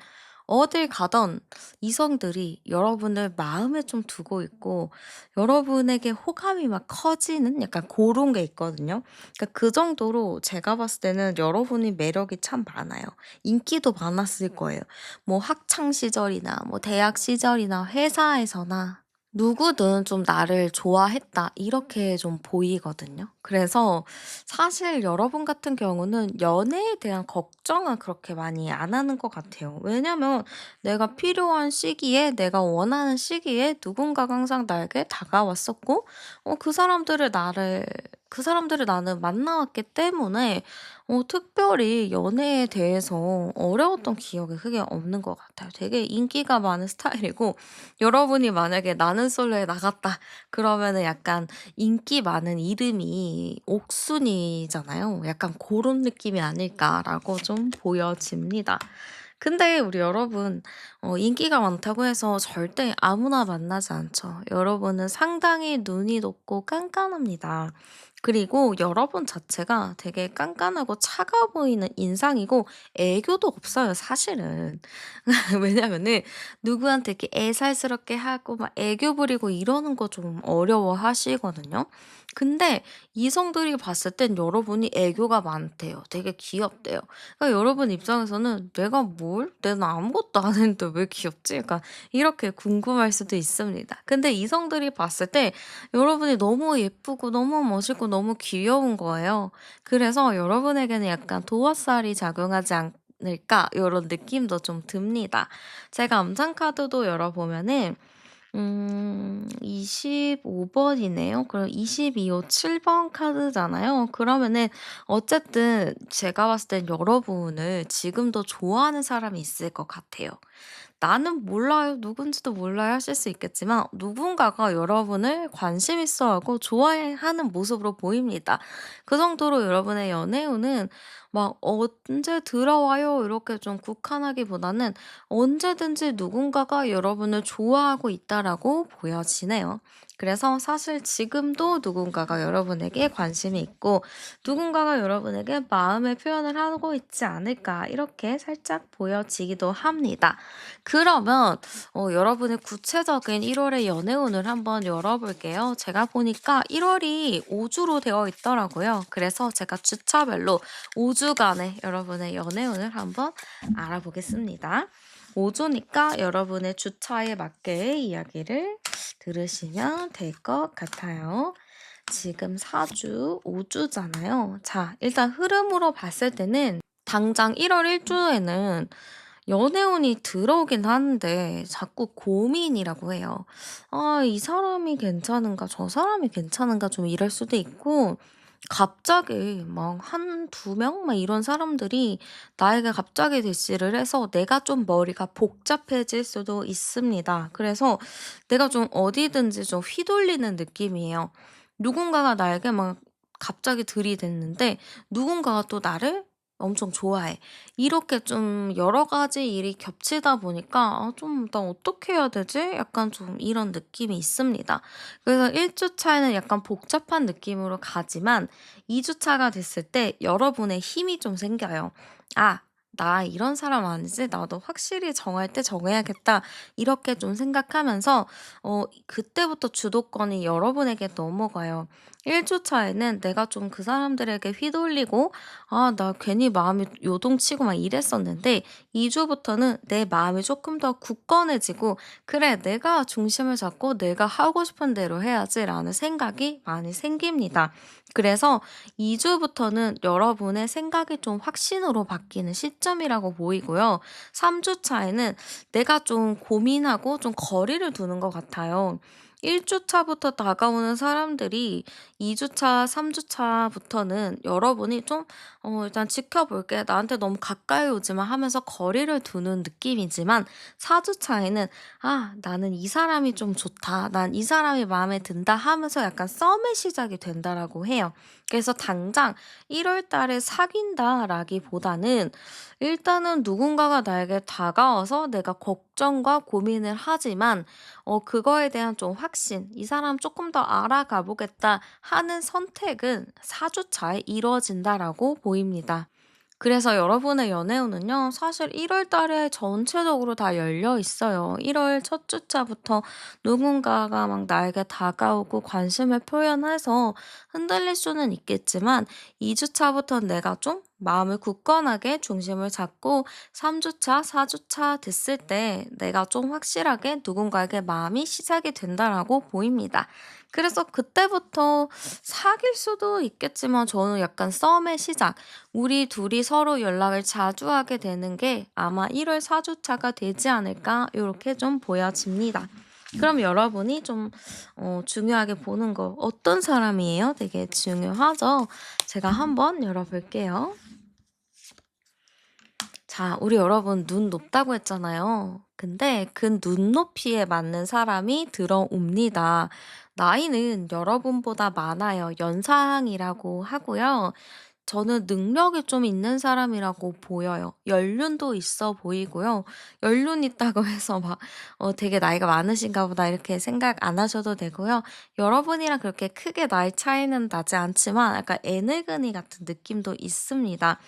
어딜 가던 이성들이 여러분을 마음에 좀 두고 있고 여러분에게 호감이 막 커지는 약간 그런 게 있거든요. 그러니까 그 정도로 제가 봤을 때는 여러분이 매력이 참 많아요. 인기도 많았을 거예요. 뭐 학창 시절이나 뭐 대학 시절이나 회사에서나 누구든 좀 '나를 좋아했다.' 이렇게 좀 보이거든요. 그래서 사실 여러분 같은 경우는 연애에 대한 걱정은 그렇게 많이 안 하는 것 같아요. 왜냐면 내가 필요한 시기에 내가 원하는 시기에 누군가가 항상 나에게 다가왔었고 그 사람들을 나는 만나왔기 때문에 특별히 연애에 대해서 어려웠던 기억이 크게 없는 것 같아요. 되게 인기가 많은 스타일이고 여러분이 만약에 나는 솔로에 나갔다 그러면은 약간 인기 많은 이름이 옥순이잖아요. 약간 그런 느낌이 아닐까라고 좀 보여집니다. 근데 우리 여러분 인기가 많다고 해서 절대 아무나 만나지 않죠. 여러분은 상당히 눈이 높고 깐깐합니다. 그리고 여러분 자체가 되게 깐깐하고 차가워 보이는 인상이고 애교도 없어요 사실은. 왜냐면은 누구한테 이렇게 애살스럽게 하고 막 애교 부리고 이러는 거 좀 어려워하시거든요. 근데 이성들이 봤을 땐 여러분이 애교가 많대요. 되게 귀엽대요. 그러니까 여러분 입장에서는 '내가 뭘? 내는 아무것도 안 했는데 왜 귀엽지?' 약간 이렇게 궁금할 수도 있습니다. 근데 이성들이 봤을 때 여러분이 너무 예쁘고 너무 멋있고 너무 귀여운 거예요. 그래서 여러분에게는 약간 도화살이 작용하지 않을까 요런 느낌도 좀 듭니다. 제가 암상 카드도 열어보면은 25 번이네요. 그럼 22 호 7번 카드잖아요. 그러면은 어쨌든 제가 봤을 땐 여러분을 지금도 좋아하는 사람이 있을 것 같아요. "나는 몰라요. 누군지도 몰라요." 하실 수 있겠지만 누군가가 여러분을 관심 있어 하고 좋아하는 모습으로 보입니다. 그 정도로 여러분의 연애운은 막 "언제 들어와요." 이렇게 좀 국한하기보다는 언제든지 누군가가 여러분을 좋아하고 있다라고 보여지네요. 그래서 사실 지금도 누군가가 여러분에게 관심이 있고 누군가가 여러분에게 마음의 표현을 하고 있지 않을까 이렇게 살짝 보여지기도 합니다. 그러면 여러분의 구체적인 1 월의 연애운을 한번 열어볼게요. 제가 보니까 1 월이 5 주로 되어 있더라고요. 그래서 제가 주차별로 5 주간의 여러분의 연애운을 한번 알아보겠습니다. 5 주니까 여러분의 주차에 맞게 이야기를 들으시면 될 것 같아요. 지금 4 주, 5 주잖아요. 자, 일단 흐름으로 봤을 때는 당장 1월 1 주에는 연애운이 들어오긴 하는데 자꾸 고민이라고 해요. '아 이 사람이 괜찮은가? 저 사람이 괜찮은가?' 좀 이럴 수도 있고 갑자기 막 한 두 명 막 이런 사람들이 나에게 갑자기 대시를 해서 내가 좀 머리가 복잡해질 수도 있습니다. 그래서 내가 좀 어디든지 좀 휘둘리는 느낌이에요. 누군가가 나에게 막 갑자기 들이댔는데 누군가가 또 나를 엄청 좋아해. 이렇게 좀 여러 가지 일이 겹치다 보니까 '아 좀 나 어떻게 해야 되지?' 약간 좀 이런 느낌이 있습니다. 그래서 1 주 차에는 약간 복잡한 느낌으로 가지만 2 주 차가 됐을 때 여러분의 힘이 좀 생겨요. '아 나 이런 사람 아니지? 나도 확실히 정할 때 정해야겠다.' 이렇게 좀 생각하면서 그때부터 주도권이 여러분에게 넘어가요. 1주 차에는 내가 좀 그 사람들에게 휘둘리고 '아 나 괜히 마음이 요동치고 막 이랬었는데' 2 주부터는 내 마음이 조금 더 굳건해지고 '그래 내가 중심을 잡고 내가 하고 싶은 대로 해야지.'라는 생각이 많이 생깁니다. 그래서 2 주부터는 여러분의 생각이 좀 확신으로 바뀌는 시점이라고 보이고요. 3주 차에는 내가 좀 고민하고 좀 거리를 두는 것 같아요. 1 주 차부터 다가오는 사람들이 2 주 차, 3주 차부터는 여러분이 좀 '일단 지켜볼게. 나한테 너무 가까이 오지 마.' 하면서 거리를 두는 느낌이지만 4주 차에는 '아 나는 이 사람이 좀 좋다. 난 이 사람이 마음에 든다.' 하면서 약간 썸의 시작이 된다라고 해요. 그래서 당장 1월 달에 사귄다라기보다는 일단은 누군가가 나에게 다가와서 내가 걱정과 고민을 하지만 그거에 대한 좀 확신, '이 사람 조금 더 알아가 보겠다.' 하는 선택은 4주 차에 이루어진다라고 보입니다. 그래서 여러분의 연애운은요, 사실 1월 달에 전체적으로 다 열려 있어요. 1월 첫 주차부터 누군가가 막 나에게 다가오고 관심을 표현해서 흔들릴 수는 있겠지만, 2 주차부터 내가 좀 마음을 굳건하게 중심을 잡고 3 주차, 4 주차 됐을 때 내가 좀 확실하게 누군가에게 마음이 시작이 된다라고 보입니다. 그래서 그때부터 사귈 수도 있겠지만 저는 약간 썸의 시작, 우리 둘이 서로 연락을 자주 하게 되는 게 아마 1월 4 주차가 되지 않을까 이렇게 좀 보여집니다. 그럼 여러분이 좀 중요하게 보는 거 어떤 사람이에요? 되게 중요하죠? 제가 한번 열어 볼게요. 자, 우리 여러분 눈 높다고 했잖아요. 근데 그 눈높이에 맞는 사람이 들어옵니다. 나이는 여러분보다 많아요. 연상이라고 하고요. 저는 능력이 좀 있는 사람이라고 보여요. 연륜도 있어 보이고요. 연륜 있다고 해서 막 되게 나이가 많으신가 보다 이렇게 생각 안 하셔도 되고요. 여러분이랑 그렇게 크게 나이 차이는 나지 않지만 약간 애늙은이 같은 느낌도 있습니다.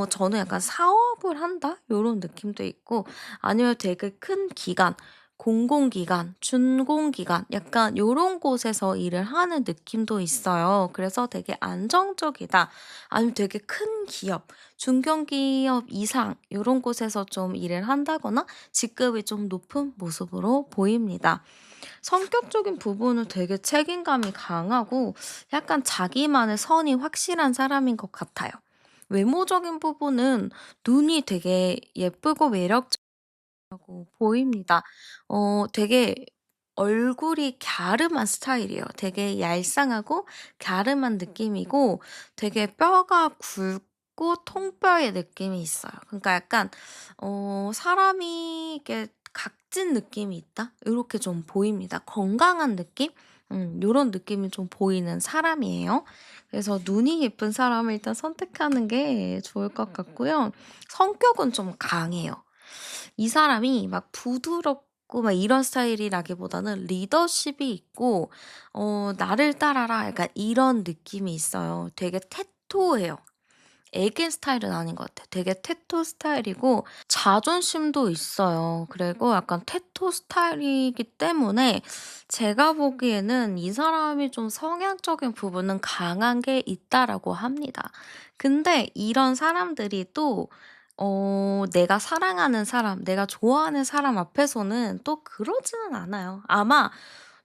저는 약간 '사업을 한다.' 요런 느낌도 있고, 아니면 되게 큰 기관, 공공기관, 준공기관 약간 요런 곳에서 일을 하는 느낌도 있어요. 그래서 되게 안정적이다. 아니면 되게 큰 기업, 중견기업 이상 요런 곳에서 좀 일을 한다거나 직급이 좀 높은 모습으로 보입니다. 성격적인 부분은 되게 책임감이 강하고 약간 자기만의 선이 확실한 사람인 것 같아요. 외모적인 부분은 눈이 되게 예쁘고 매력적이라고 보입니다. 되게 얼굴이 갸름한 스타일이에요. 되게 얄쌍하고 갸름한 느낌이고 되게 뼈가 굵고 통뼈의 느낌이 있어요. 그러니까 약간 사람이 이게 각진 느낌이 있다? 이렇게 좀 보입니다. 건강한 느낌? 요런 느낌이 좀 보이는 사람이에요. 그래서 눈이 예쁜 사람을 일단 선택하는 게 좋을 것 같고요. 성격은 좀 강해요. 이 사람이 막 부드럽고 막 이런 스타일이라기보다는 리더십이 있고 '나를 따라라.' 약간 이런 느낌이 있어요. 되게 테토해요. 애견 스타일은 아닌 것 같아요. 되게 테토 스타일이고 자존심도 있어요. 그리고 약간 테토 스타일이기 때문에 제가 보기에는 이 사람이 좀 성향적인 부분은 강한 게 있다라고 합니다. 근데 이런 사람들이 또 내가 사랑하는 사람, 내가 좋아하는 사람 앞에서는 또 그러지는 않아요. 아마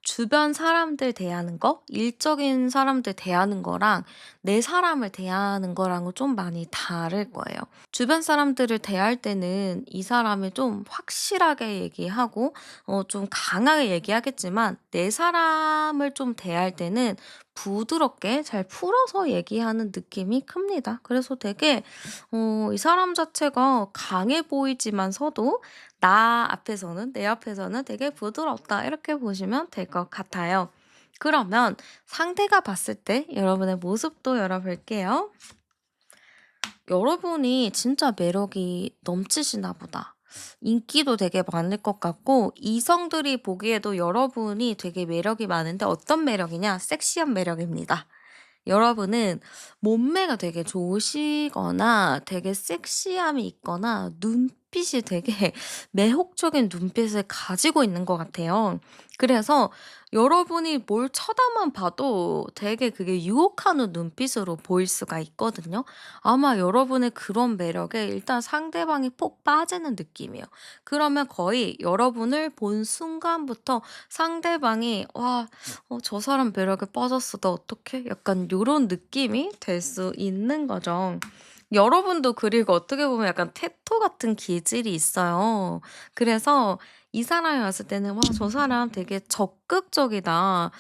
주변 사람들 대하는 거, 일적인 사람들 대하는 거랑 내 사람을 대하는 거랑은 좀 많이 다를 거예요. 주변 사람들을 대할 때는 이 사람을 좀 확실하게 얘기하고 좀 강하게 얘기하겠지만 내 사람을 좀 대할 때는 부드럽게 잘 풀어서 얘기하는 느낌이 큽니다. 그래서 되게 이 사람 자체가 강해 보이지만서도 나 앞에서는 내 앞에서는 되게 부드럽다 이렇게 보시면 될 것 같아요. 그러면 상대가 봤을 때 여러분의 모습도 열어볼게요. 여러분이 진짜 매력이 넘치시나 보다. 인기도 되게 많을 것 같고 이성들이 보기에도 여러분이 되게 매력이 많은데 어떤 매력이냐? 섹시한 매력입니다. 여러분은 몸매가 되게 좋으시거나 되게 섹시함이 있거나 눈빛이 되게 매혹적인 눈빛을 가지고 있는 것 같아요. 그래서 여러분이 뭘 쳐다만 봐도 되게 그게 유혹하는 눈빛으로 보일 수가 있거든요. 아마 여러분의 그런 매력에 일단 상대방이 폭 빠지는 느낌이에요. 그러면 거의 여러분을 본 순간부터 상대방이 '와 저 사람 매력에 빠졌어. 나 어떡해?' 약간 요런 느낌이 될 수 있는 거죠. 여러분도 그리고 어떻게 보면 약간 테토 같은 기질이 있어요. 그래서 이 사람이 왔을 때는 '와 저 사람 되게 적극적이다.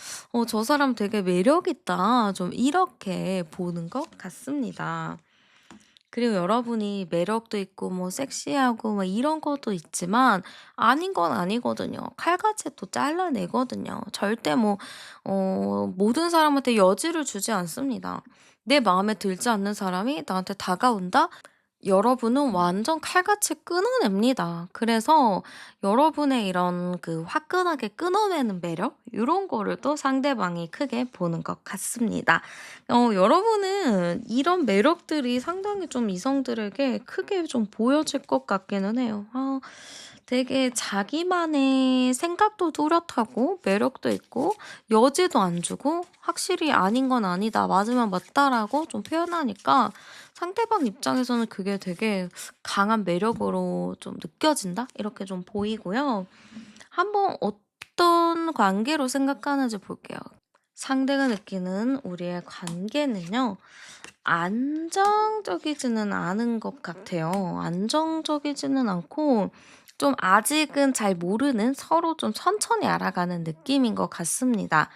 저 사람 되게 매력 있다.' 좀 이렇게 보는 것 같습니다. 그리고 여러분이 매력도 있고 뭐 섹시하고 뭐 이런 것도 있지만 아닌 건 아니거든요. 칼같이 또 잘라내거든요. 절대 뭐 모든 사람한테 여지를 주지 않습니다. 내 마음에 들지 않는 사람이 나한테 다가온다? 여러분은 완전 칼같이 끊어냅니다. 그래서 여러분의 이런 그 화끈하게 끊어내는 매력 요런 거를 또 상대방이 크게 보는 것 같습니다. 여러분은 이런 매력들이 상당히 좀 이성들에게 크게 좀 보여질 것 같기는 해요. 되게 자기만의 생각도 뚜렷하고 매력도 있고 여지도 안 주고 확실히 아닌 건 아니다. 맞으면 맞다라고 좀 표현하니까 상대방 입장에서는 그게 되게 강한 매력으로 좀 느껴진다? 이렇게 좀 보이고요. 한번 어떤 관계로 생각하는지 볼게요. 상대가 느끼는 우리의 관계는요. 안정적이지는 않은 것 같아요. 안정적이지는 않고 좀 아직은 잘 모르는 서로 좀 천천히 알아가는 느낌인 것 같습니다.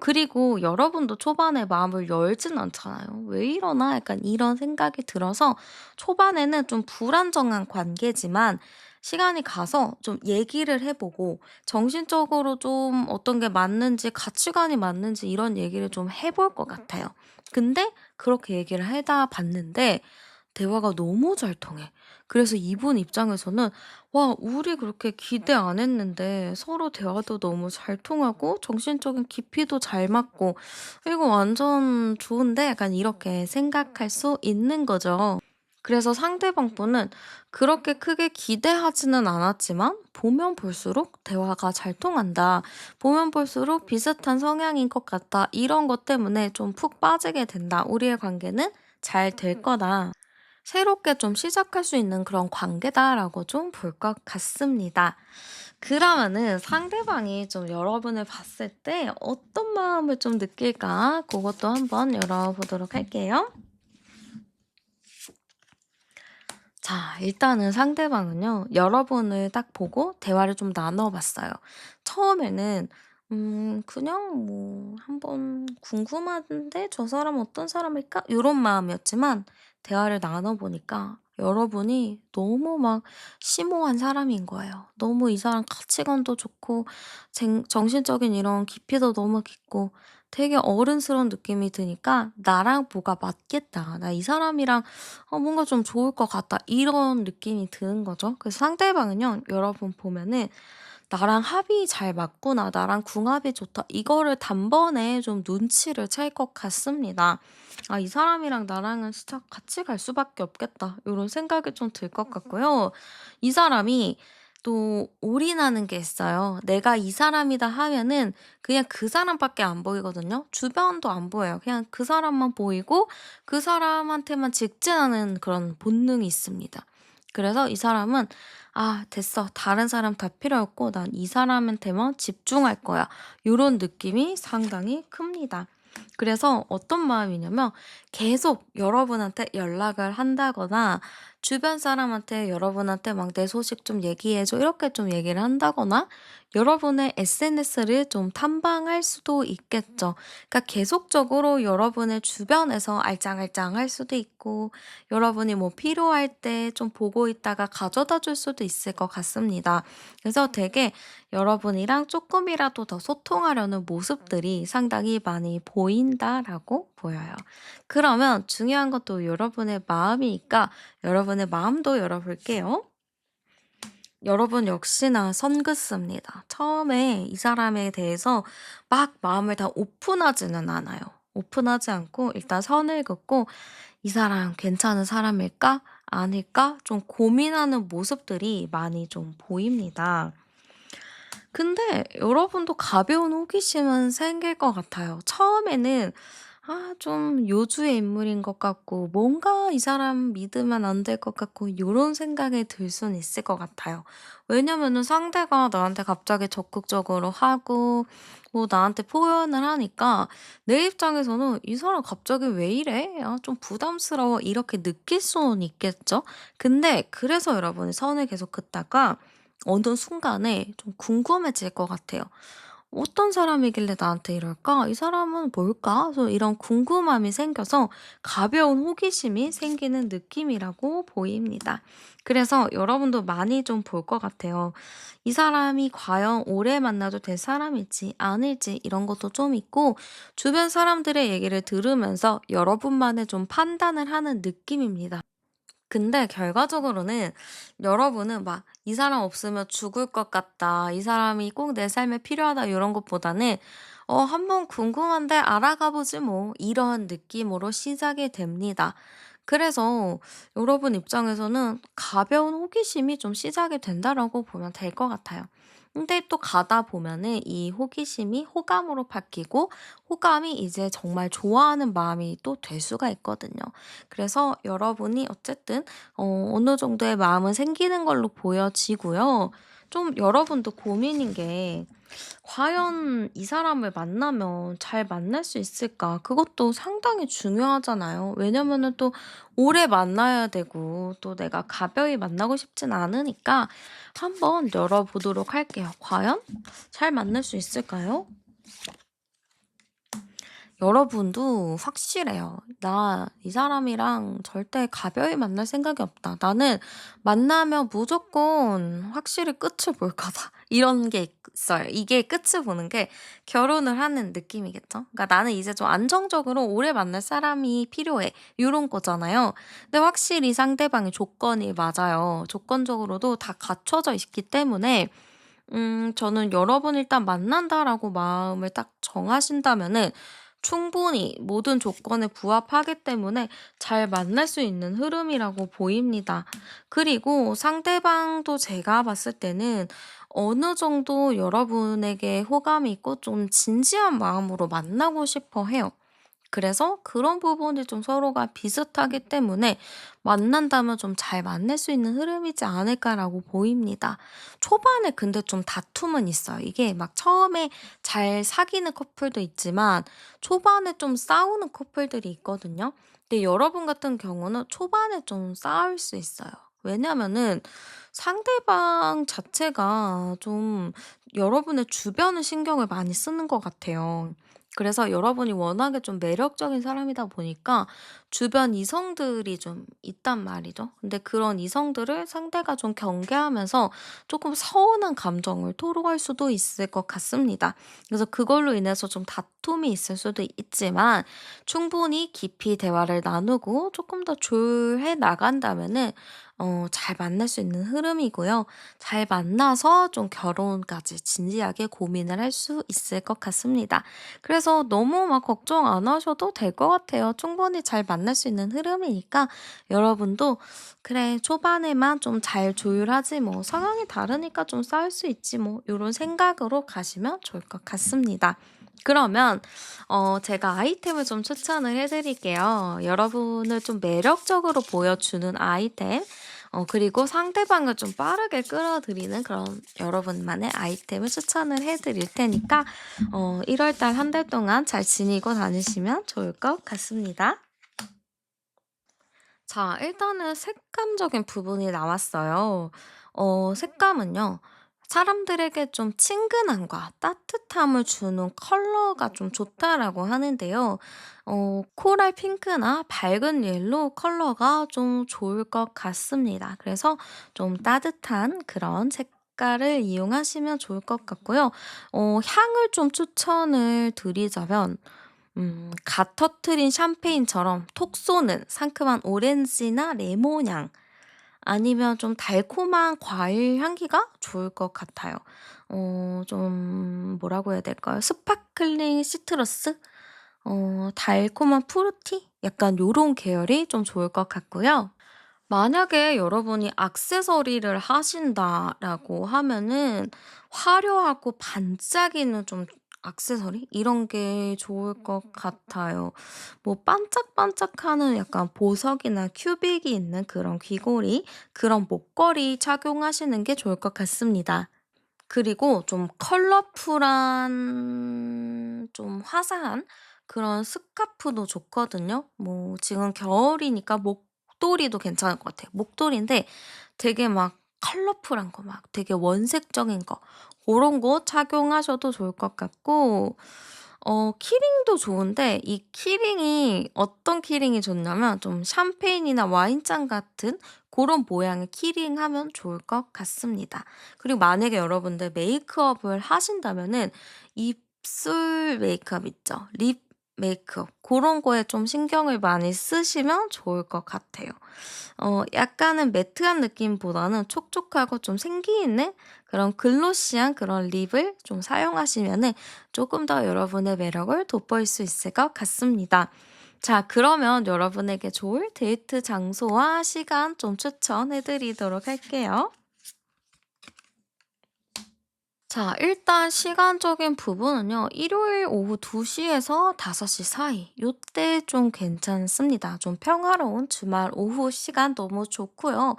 그리고 여러분도 초반에 마음을 열진 않잖아요. '왜 이러나?' 약간 이런 생각이 들어서 초반에는 좀 불안정한 관계지만 시간이 가서 좀 얘기를 해 보고 정신적으로 좀 어떤 게 맞는지 가치관이 맞는지 이런 얘기를 좀 해볼 것 같아요. 근데 그렇게 얘기를 해다 봤는데 대화가 너무 잘 통해. 그래서 이분 입장에서는 '와 우리 그렇게 기대 안 했는데 서로 대화도 너무 잘 통하고 정신적인 깊이도 잘 맞고 이거 완전 좋은데?' 약간 이렇게 생각할 수 있는 거죠. 그래서 상대방 분은 그렇게 크게 기대하지는 않았지만 보면 볼수록 대화가 잘 통한다. 보면 볼수록 비슷한 성향인 것 같다. 이런 것 때문에 좀 푹 빠지게 된다. 우리의 관계는 잘 될 거다. 새롭게 좀 시작할 수 있는 그런 관계다라고 좀 볼 것 같습니다. 그러면은 상대방이 좀 여러분을 봤을 때 어떤 마음을 좀 느낄까? 그것도 한번 열어보도록 할게요. 자, 일단은 상대방은요, 여러분을 딱 보고 대화를 좀 나눠봤어요. 처음에는, 그냥 뭐, 한번 궁금한데 저 사람 어떤 사람일까? 이런 마음이었지만, 대화를 나눠보니까 여러분이 너무 막 심오한 사람인 거예요. 너무 이 사람 가치관도 좋고, 정신적인 이런 깊이도 너무 깊고, 되게 어른스러운 느낌이 드니까, 나랑 뭐가 맞겠다. 나 이 사람이랑 뭔가 좀 좋을 것 같다. 이런 느낌이 드는 거죠. 그래서 상대방은요, 여러분 보면은 '나랑 합이 잘 맞구나. 나랑 궁합이 좋다.' 이거를 단번에 좀 눈치를 챌 것 같습니다. '아 이 사람이랑 나랑은 진짜 같이 갈 수밖에 없겠다.' 이런 생각이 좀 들 것 같고요. 이 사람이 또 올인하는 게 있어요. 내가 이 사람이다 하면은 그냥 그 사람밖에 안 보이거든요. 주변도 안 보여요. 그냥 그 사람만 보이고 그 사람한테만 직진하는 그런 본능이 있습니다. 그래서 이 사람은 '아 됐어. 다른 사람 다 필요 없고 난 이 사람한테만 집중할 거야.' 요런 느낌이 상당히 큽니다. 그래서 어떤 마음이냐면 계속 여러분한테 연락을 한다거나 주변 사람한테 여러분한테 막 "내 소식 좀 얘기해 줘." 이렇게 좀 얘기를 한다거나 여러분의 SNS를 좀 탐방할 수도 있겠죠. 그러니까 계속적으로 여러분의 주변에서 알짱알짱할 수도 있고 여러분이 뭐 필요할 때 좀 보고 있다가 가져다 줄 수도 있을 것 같습니다. 그래서 되게 여러분이랑 조금이라도 더 소통하려는 모습들이 상당히 많이 보인다라고 보여요. 그러면 중요한 건 또 여러분의 마음이니까 여러분의 마음도 열어볼게요. 여러분 역시나 선긋습니다. 처음에 이 사람에 대해서 막 마음을 다 오픈하지는 않아요. 오픈하지 않고 일단 선을 긋고 '이 사람 괜찮은 사람일까? 아닐까?' 좀 고민하는 모습들이 많이 좀 보입니다. 근데 여러분도 가벼운 호기심은 생길 것 같아요. 처음에는 좀 요주의 인물인 것 같고 뭔가 이 사람 믿으면 안 될 것 같고 요런 생각이 들 수는 있을 것 같아요. 왜냐면은 상대가 나한테 갑자기 적극적으로 하고 뭐 나한테 표현을 하니까 내 입장에서는 '이 사람 갑자기 왜 이래? 좀 부담스러워.' 이렇게 느낄 수는 있겠죠. 근데 그래서 여러분이 선을 계속 긋다가 어느 순간에 좀 궁금해질 것 같아요. '어떤 사람이길래 나한테 이럴까? 이 사람은 뭘까?' 그래서 이런 궁금함이 생겨서 가벼운 호기심이 생기는 느낌이라고 보입니다. 그래서 여러분도 많이 좀 볼 것 같아요. 이 사람이 과연 오래 만나도 될 사람일지 아닐지 이런 것도 좀 있고 주변 사람들의 얘기를 들으면서 여러분만의 좀 판단을 하는 느낌입니다. 근데 결과적으로는 여러분은 막 '이 사람 없으면 죽을 것 같다. 이 사람이 꼭 내 삶에 필요하다.' 이런 것보다는 '한번 궁금한데 알아가 보지 뭐.' 이런 느낌으로 시작이 됩니다. 그래서 여러분 입장에서는 가벼운 호기심이 좀 시작이 된다라고 보면 될 것 같아요. 근데 또 가다 보면은 이 호기심이 호감으로 바뀌고 호감이 이제 정말 좋아하는 마음이 또 될 수가 있거든요. 그래서 여러분이 어쨌든 어느 정도의 마음은 생기는 걸로 보여지고요. 좀 여러분도 고민인 게 '과연 이 사람을 만나면 잘 만날 수 있을까?' 그것도 상당히 중요하잖아요. 왜냐면은 또 오래 만나야 되고 또 내가 가벼이 만나고 싶진 않으니까 한번 열어보도록 할게요. 과연 잘 만날 수 있을까요? 여러분도 확실해요. '나 이 사람이랑 절대 가벼이 만날 생각이 없다. 나는 만나면 무조건 확실히 끝을 볼 거다.' 이런 게 있어요. 이게 끝을 보는 게 결혼을 하는 느낌이겠죠. 그러니까 '나는 이제 좀 안정적으로 오래 만날 사람이 필요해.' 요런 거잖아요. 근데 확실히 상대방의 조건이 맞아요. 조건적으로도 다 갖춰져 있기 때문에 저는 '여러분 일단 만난다.'라고 마음을 딱 정하신다면은 충분히 모든 조건에 부합하기 때문에 잘 만날 수 있는 흐름이라고 보입니다. 그리고 상대방도 제가 봤을 때는 어느 정도 여러분에게 호감이 있고 좀 진지한 마음으로 만나고 싶어 해요. 그래서 그런 부분이 좀 서로가 비슷하기 때문에 만난다면 좀 잘 만날 수 있는 흐름이지 않을까라고 보입니다. 초반에 근데 좀 다툼은 있어요. 이게 막 처음에 잘 사귀는 커플도 있지만 초반에 좀 싸우는 커플들이 있거든요. 근데 여러분 같은 경우는 초반에 좀 싸울 수 있어요. 왜냐면은 상대방 자체가 좀 여러분의 주변을 신경을 많이 쓰는 것 같아요. 그래서 여러분이 워낙에 좀 매력적인 사람이다 보니까 주변 이성들이 좀 있단 말이죠. 근데 그런 이성들을 상대가 좀 경계하면서 조금 서운한 감정을 토로할 수도 있을 것 같습니다. 그래서 그걸로 인해서 좀 다툼이 있을 수도 있지만 충분히 깊이 대화를 나누고 조금 더 조율해 나간다면은 잘 만날 수 있는 흐름이고요. 잘 만나서 좀 결혼까지 진지하게 고민을 할 수 있을 것 같습니다. 그래서 너무 막 걱정 안 하셔도 될 것 같아요. 충분히 잘 만날 수 있는 흐름이니까 여러분도 '그래 초반에만 좀 잘 조율하지 뭐. 상황이 다르니까 좀 싸울 수 있지 뭐.' 요런 생각으로 가시면 좋을 것 같습니다. 그러면 제가 아이템을 좀 추천을 해 드릴게요. 여러분을 좀 매력적으로 보여주는 아이템. 그리고 상대방을 좀 빠르게 끌어들이는 그런 여러분만의 아이템을 추천을 해 드릴 테니까 1월 달 한 달 동안 잘 지니고 다니시면 좋을 것 같습니다. 자, 일단은 색감적인 부분이 나왔어요. 색감은요. 사람들에게 좀 친근함과 따뜻함을 주는 컬러가 좀 좋다라고 하는데요. 코랄 핑크나 밝은 옐로우 컬러가 좀 좋을 것 같습니다. 그래서 좀 따뜻한 그런 색깔을 이용하시면 좋을 것 같고요. 향을 좀 추천을 드리자면 갓 터트린 샴페인처럼 톡 쏘는 상큼한 오렌지나 레몬 향 아니면 좀 달콤한 과일 향기가 좋을 것 같아요. 좀 뭐라고 해야 될까요? 스파클링 시트러스? 달콤한 프루티? 약간 요런 계열이 좀 좋을 것 같고요. 만약에 여러분이 액세서리를 하신다라고 하면은 화려하고 반짝이는 좀 액세서리 이런 게 좋을 것 같아요. 뭐 반짝반짝하는 약간 보석이나 큐빅이 있는 그런 귀걸이, 그런 목걸이 착용하시는 게 좋을 것 같습니다. 그리고 좀 컬러풀한 좀 화사한 그런 스카프도 좋거든요. 뭐 지금 겨울이니까 목도리도 괜찮을 것 같아요. 목도리인데 되게 막 컬러풀한 거 막 되게 원색적인 거 고런 거 착용하셔도 좋을 것 같고 키링도 좋은데 이 키링이 어떤 키링이 좋냐면 좀 샴페인이나 와인잔 같은 그런 모양의 키링하면 좋을 것 같습니다. 그리고 만약에 여러분들 메이크업을 하신다면은 입술 메이크업 있죠. 립 메이크업 그런 거에 좀 신경을 많이 쓰시면 좋을 것 같아요. 약간은 매트한 느낌보다는 촉촉하고 좀 생기 있는 그런 글로시한 그런 립을 좀 사용하시면은 조금 더 여러분의 매력을 돋보일 수 있을 것 같습니다. 자, 그러면 여러분에게 좋을 데이트 장소와 시간 좀 추천해 드리도록 할게요. 자, 일단 시간적인 부분은요. 일요일 오후 2 시에서 5시 사이 요때 좀 괜찮습니다. 좀 평화로운 주말 오후 시간 너무 좋고요.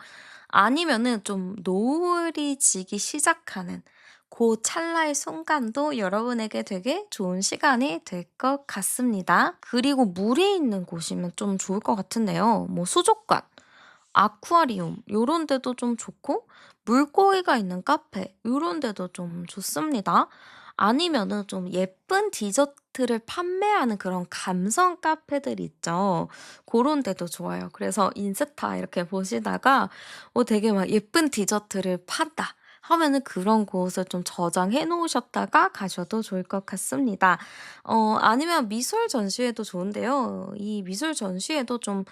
아니면은 좀 노을이 지기 시작하는 고 찰나의 순간도 여러분에게 되게 좋은 시간이 될 것 같습니다. 그리고 물이 있는 곳이면 좀 좋을 것 같은데요. 뭐 수족관, 아쿠아리움 요런 데도 좀 좋고 물고기가 있는 카페 요런 데도 좀 좋습니다. 아니면은 좀 예쁜 디저트를 판매하는 그런 감성 카페들 있죠. 고런 데도 좋아요. 그래서 인스타 이렇게 보시다가 되게 막 '예쁜 디저트를 판다.' 하면은 그런 곳을 좀 저장해 놓으셨다가 가셔도 좋을 것 같습니다. 아니면 미술 전시회도 좋은데요. 이 미술 전시회도 좀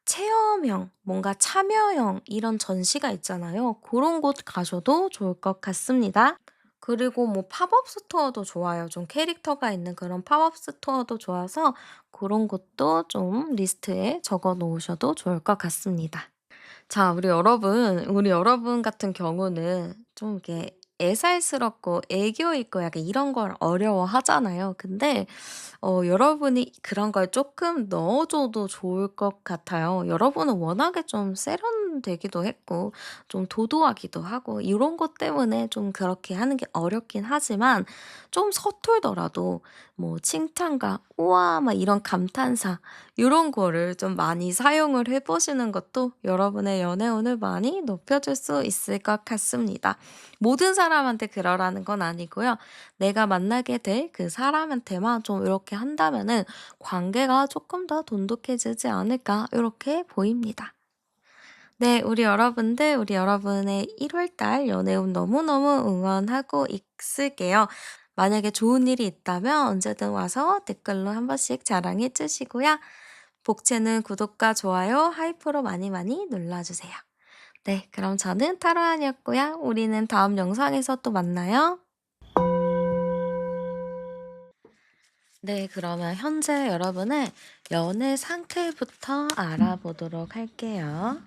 체험형, 뭔가 참여형 이런 전시가 있잖아요. 그런 곳 가셔도 좋을 것 같습니다. 그리고 뭐 팝업 스토어도 좋아요. 좀 캐릭터가 있는 그런 팝업 스토어도 좋아서 그런 곳도 좀 리스트에 적어 놓으셔도 좋을 것 같습니다. 자, 우리 여러분 같은 경우는 좀 이렇게 애살스럽고 애교 있고 약간 이런 걸 어려워하잖아요. 근데 여러분이 그런 걸 조금 넣어 줘도 좋을 것 같아요. 여러분은 워낙에 좀 세련되기도 했고 좀 도도하기도 하고 이런 것 때문에 좀 그렇게 하는 게 어렵긴 하지만 좀 서툴더라도 뭐 칭찬과 "우와." 막 이런 감탄사 요런 거를 좀 많이 사용을 해 보시는 것도 여러분의 연애운을 많이 높여줄 수 있을 것 같습니다. 모든 사람한테 그러라는 건 아니고요. 내가 만나게 될 그 사람한테만 좀 이렇게 한다면은 '관계가 조금 더 돈독해지지 않을까.' 이렇게 보입니다. 네. 우리 여러분의 1월 달 연애운 너무너무 응원하고 있을게요. 만약에 좋은 일이 있다면 언제든 와서 댓글로 한 번씩 자랑해 주시고요. 복채는 구독과 좋아요, 하이프로 많이 많이 눌러주세요. 네. 그럼 저는 타로안이었고요. 우리는 다음 영상에서 또 만나요. 네. 그러면 현재 여러분의 연애 상태부터 알아보도록 할게요.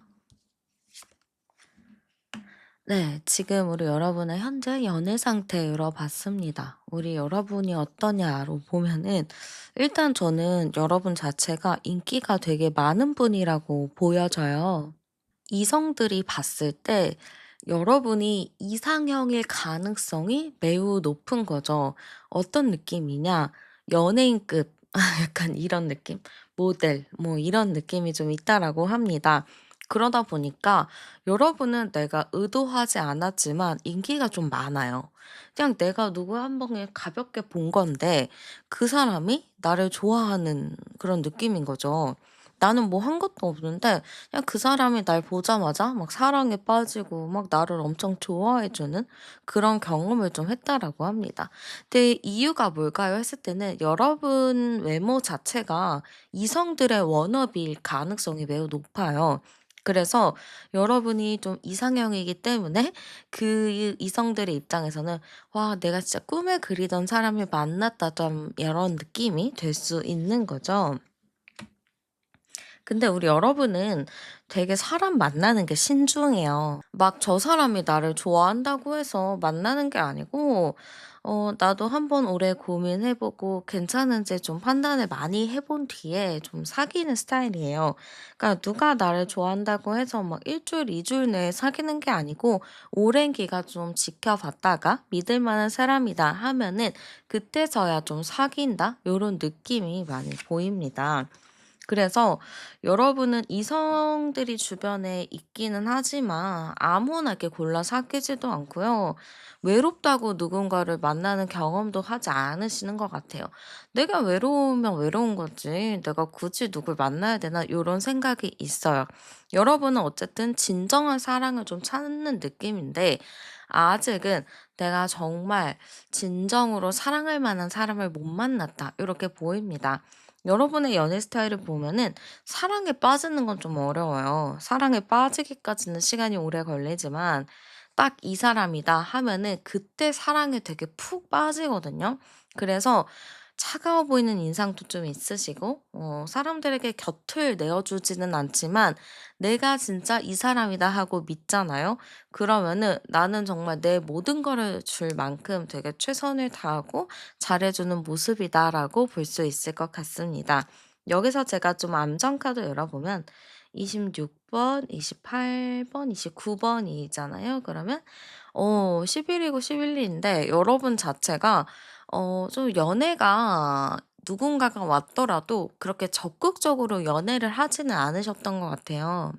네. 지금 우리 여러분의 현재 연애 상태 열어봤습니다. 우리 여러분이 어떠냐로 보면은 일단 저는 여러분 자체가 인기가 되게 많은 분이라고 보여져요. 이성들이 봤을 때 여러분이 이상형일 가능성이 매우 높은 거죠. 어떤 느낌이냐? 연예인급 약간 이런 느낌? 모델 뭐 이런 느낌이 좀 있다라고 합니다. 그러다 보니까 여러분은 내가 의도하지 않았지만 인기가 좀 많아요. 그냥 내가 누구 한 번에 가볍게 본 건데 그 사람이 나를 좋아하는 그런 느낌인 거죠. 나는 뭐 한 것도 없는데 그냥 그 사람이 날 보자마자 막 사랑에 빠지고 막 나를 엄청 좋아해 주는 그런 경험을 좀 했다라고 합니다. 근데 이유가 뭘까요? 했을 때는 여러분 외모 자체가 이성들의 워너비일 가능성이 매우 높아요. 그래서 여러분이 좀 이상형이기 때문에 그 이성들의 입장에서는 '와 내가 진짜 꿈에 그리던 사람을 만났다.' 좀 이런 느낌이 될 수 있는 거죠. 근데 우리 여러분은 되게 사람 만나는 게 신중해요. 막 저 사람이 나를 좋아한다고 해서 만나는 게 아니고 나도 한번 오래 고민해 보고 괜찮은지 좀 판단을 많이 해본 뒤에 좀 사귀는 스타일이에요. 그러니까 누가 나를 좋아한다고 해서 막 1주일, 2주일 내에 사귀는 게 아니고 오랜 기간 좀 지켜봤다가 '믿을 만한 사람이다.' 하면은 그때서야 좀 사귄다 요런 느낌이 많이 보입니다. 그래서 여러분은 이성들이 주변에 있기는 하지만 아무나 이렇게 골라 사귀지도 않고요. 외롭다고 누군가를 만나는 경험도 하지 않으시는 것 같아요. '내가 외로우면 외로운 거지. 내가 굳이 누굴 만나야 되나?' 이런 생각이 있어요. 여러분은 어쨌든 진정한 사랑을 좀 찾는 느낌인데 아직은 '내가 정말 진정으로 사랑할 만한 사람을 못 만났다.' 이렇게 보입니다. 여러분의 연애 스타일을 보면은 사랑에 빠지는 건 좀 어려워요. 사랑에 빠지기까지는 시간이 오래 걸리지만 딱 '이 사람이다.' 하면은 그때 사랑에 되게 푹 빠지거든요. 그래서 차가워 보이는 인상도 좀 있으시고 사람들에게 곁을 내어 주지는 않지만 '내가 진짜 이 사람이다.' 하고 믿잖아요. 그러면은 '나는 정말 내 모든 거를 줄 만큼 되게 최선을 다하고 잘해 주는 모습이다.'라고 볼 수 있을 것 같습니다. 여기서 제가 좀 암정 카드 열어보면 26 번, 28 번, 29 번이잖아요. 그러면 11 이고 11 인데 여러분 자체가 좀 연애가 누군가가 왔더라도 그렇게 적극적으로 연애를 하지는 않으셨던 것 같아요.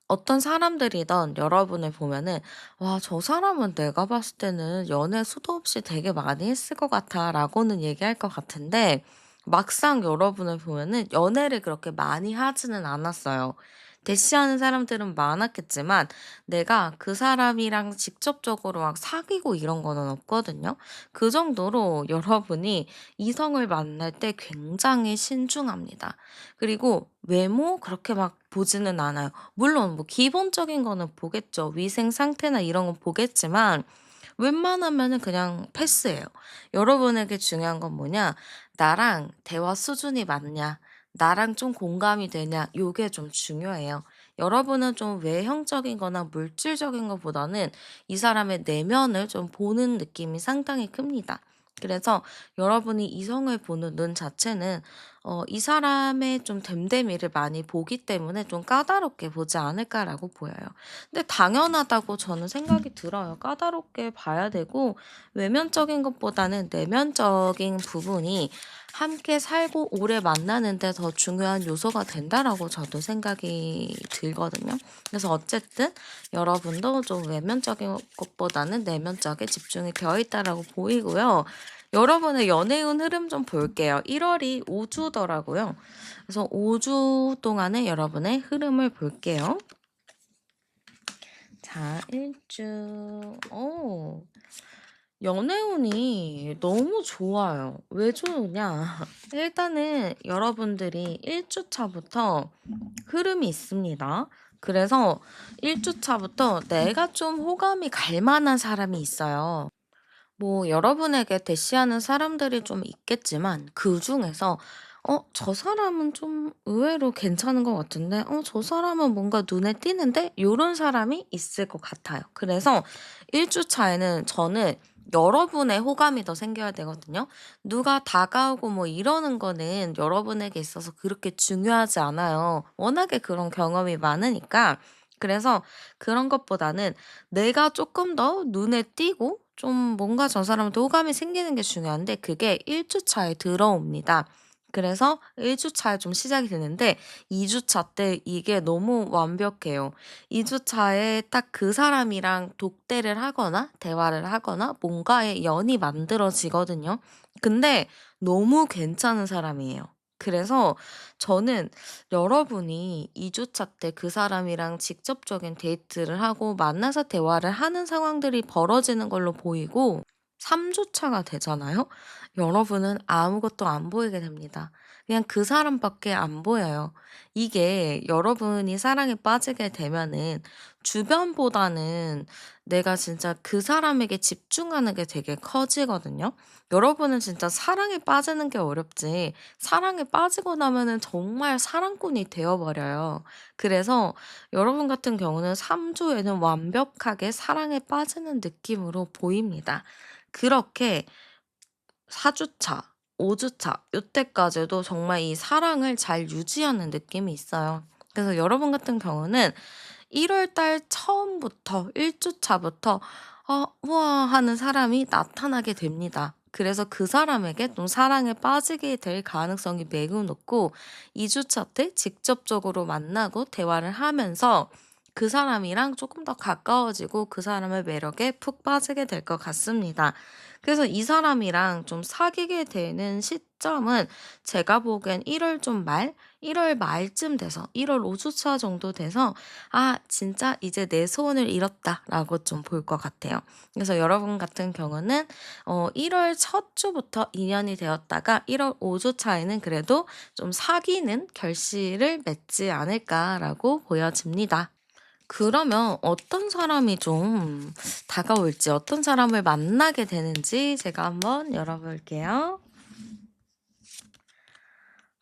어떤 사람들이든 여러분을 보면은 '와 저 사람은 내가 봤을 때는 연애 수도 없이 되게 많이 했을 것 같아.'라고는 얘기할 것 같은데 막상 여러분을 보면은 연애를 그렇게 많이 하지는 않았어요. 대시하는 사람들은 많았겠지만 내가 그 사람이랑 직접적으로 막 사귀고 이런 거는 없거든요. 그 정도로 여러분이 이성을 만날 때 굉장히 신중합니다. 그리고 외모 그렇게 막 보지는 않아요. 물론 뭐 기본적인 거는 보겠죠. 위생 상태나 이런 건 보겠지만 웬만하면은 그냥 패스해요. 여러분에게 중요한 건 뭐냐? 나랑 대화 수준이 맞냐? 나랑 좀 공감이 되냐? 요게 좀 중요해요. 여러분은 좀 외형적인 거나 물질적인 것보다는 이 사람의 내면을 좀 보는 느낌이 상당히 큽니다. 그래서 여러분이 이성을 보는 눈 자체는 이 사람의 좀 됨됨이를 많이 보기 때문에 좀 까다롭게 보지 않을까라고 보여요. 근데 당연하다고 저는 생각이 들어요. 까다롭게 봐야 되고 외면적인 것보다는 내면적인 부분이 함께 살고 오래 만나는 데 더 중요한 요소가 된다라고 저도 생각이 들거든요. 그래서 어쨌든 여러분도 좀 외면적인 것보다는 내면적에 집중이 되어 있다라고 보이고요. 여러분의 연애운 흐름 좀 볼게요. 1 월이 5 주더라고요. 그래서 5주 동안의 여러분의 흐름을 볼게요. 자 1 주. 연애운이 너무 좋아요. 왜 좋으냐? 일단은 여러분들이 1 주차부터 흐름이 있습니다. 그래서 1 주차부터 내가 좀 호감이 갈 만한 사람이 있어요. 뭐 여러분에게 대시하는 사람들이 좀 있겠지만 그중에서 '저 사람은 좀 의외로 괜찮은 것 같은데. 저 사람은 뭔가 눈에 띄는데?' 요런 사람이 있을 것 같아요. 그래서 1 주 차에는 저는 여러분의 호감이 더 생겨야 되거든요. 누가 다가오고 뭐 이러는 거는 여러분에게 있어서 그렇게 중요하지 않아요. 워낙에 그런 경험이 많으니까 그래서 그런 것보다는 내가 조금 더 눈에 띄고 좀 뭔가 저 사람한테 호감이 생기는 게 중요한데 그게 1 주차에 들어옵니다. 그래서 1 주차에 좀 시작이 되는데 2 주차 때 이게 너무 완벽해요. 2 주차에 딱 그 사람이랑 독대를 하거나 대화를 하거나 뭔가의 연이 만들어지거든요. 근데 너무 괜찮은 사람이에요. 그래서 저는 여러분이 2 주차 때 그 사람이랑 직접적인 데이트를 하고 만나서 대화를 하는 상황들이 벌어지는 걸로 보이고 3 주차가 되잖아요. 여러분은 아무것도 안 보이게 됩니다. 그냥 그 사람밖에 안 보여요. 이게 여러분이 사랑에 빠지게 되면은 주변보다는 내가 진짜 그 사람에게 집중하는 게 되게 커지거든요. 여러분은 진짜 사랑에 빠지는 게 어렵지 사랑에 빠지고 나면은 정말 사랑꾼이 되어 버려요. 그래서 여러분 같은 경우는 3 주에는 완벽하게 사랑에 빠지는 느낌으로 보입니다. 그렇게 4 주차, 5 주차 요때까지도 정말 이 사랑을 잘 유지하는 느낌이 있어요. 그래서 여러분 같은 경우는 1월 달 처음부터 1 주차부터 '아 우와.' 하는 사람이 나타나게 됩니다. 그래서 그 사람에게 좀 사랑에 빠지게 될 가능성이 매우 높고 2 주차 때 직접적으로 만나고 대화를 하면서 그 사람이랑 조금 더 가까워지고 그 사람의 매력에 푹 빠지게 될 것 같습니다. 그래서 이 사람이랑 좀 사귀게 되는 시점은 제가 보기엔 1월 좀 말, 1월 말쯤 돼서 1월 5 주차 정도 돼서 '아 진짜 이제 내 소원을 이뤘다.'라고 좀 볼 것 같아요. 그래서 여러분 같은 경우는 1월 첫 주부터 인연이 되었다가 1월 5 주차에는 그래도 좀 '사귀는 결실을 맺지 않을까.'라고 보여집니다. 그러면 어떤 사람이 좀 다가올지 어떤 사람을 만나게 되는지 제가 한번 열어 볼게요.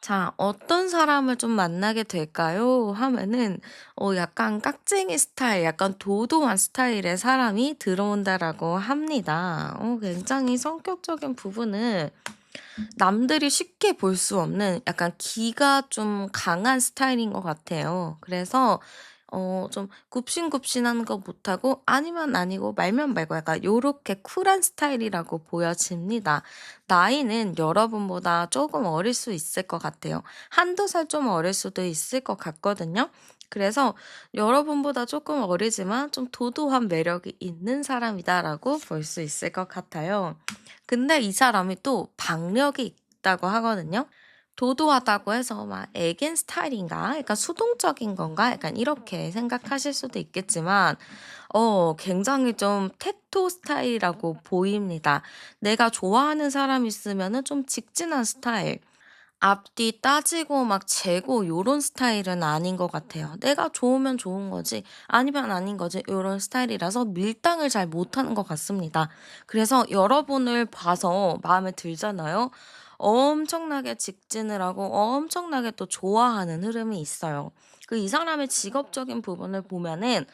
자 어떤 사람을 좀 만나게 될까요? 하면은 약간 깍쟁이 스타일 약간 도도한 스타일의 사람이 들어온다라고 합니다. 굉장히 성격적인 부분은 남들이 쉽게 볼 수 없는 약간 기가 좀 강한 스타일인 것 같아요. 그래서 좀 굽신굽신한 거 못하고 아니면 아니고 말면 말고 약간 요렇게 쿨한 스타일이라고 보여집니다. 나이는 여러분보다 조금 어릴 수 있을 것 같아요. 한두 살 좀 어릴 수도 있을 것 같거든요. 그래서 여러분보다 조금 어리지만 좀 도도한 매력이 있는 사람이다라고 볼 수 있을 것 같아요. 근데 이 사람이 또 박력이 있다고 하거든요. 도도하다고 해서 막 애견 스타일인가? 약간 수동적인 건가? 약간 이렇게 생각하실 수도 있겠지만 굉장히 좀 테토 스타일이라고 보입니다. 내가 좋아하는 사람 있으면은 좀 직진한 스타일. 앞뒤 따지고 막 재고 요런 스타일은 아닌 것 같아요. 내가 좋으면 좋은 거지 아니면 아닌 거지 요런 스타일이라서 밀당을 잘 못하는 것 같습니다. 그래서 여러분을 봐서 마음에 들잖아요. 엄청나게 직진을 하고 엄청나게 또 좋아하는 흐름이 있어요. 이 사람의 직업적인 부분을 보면은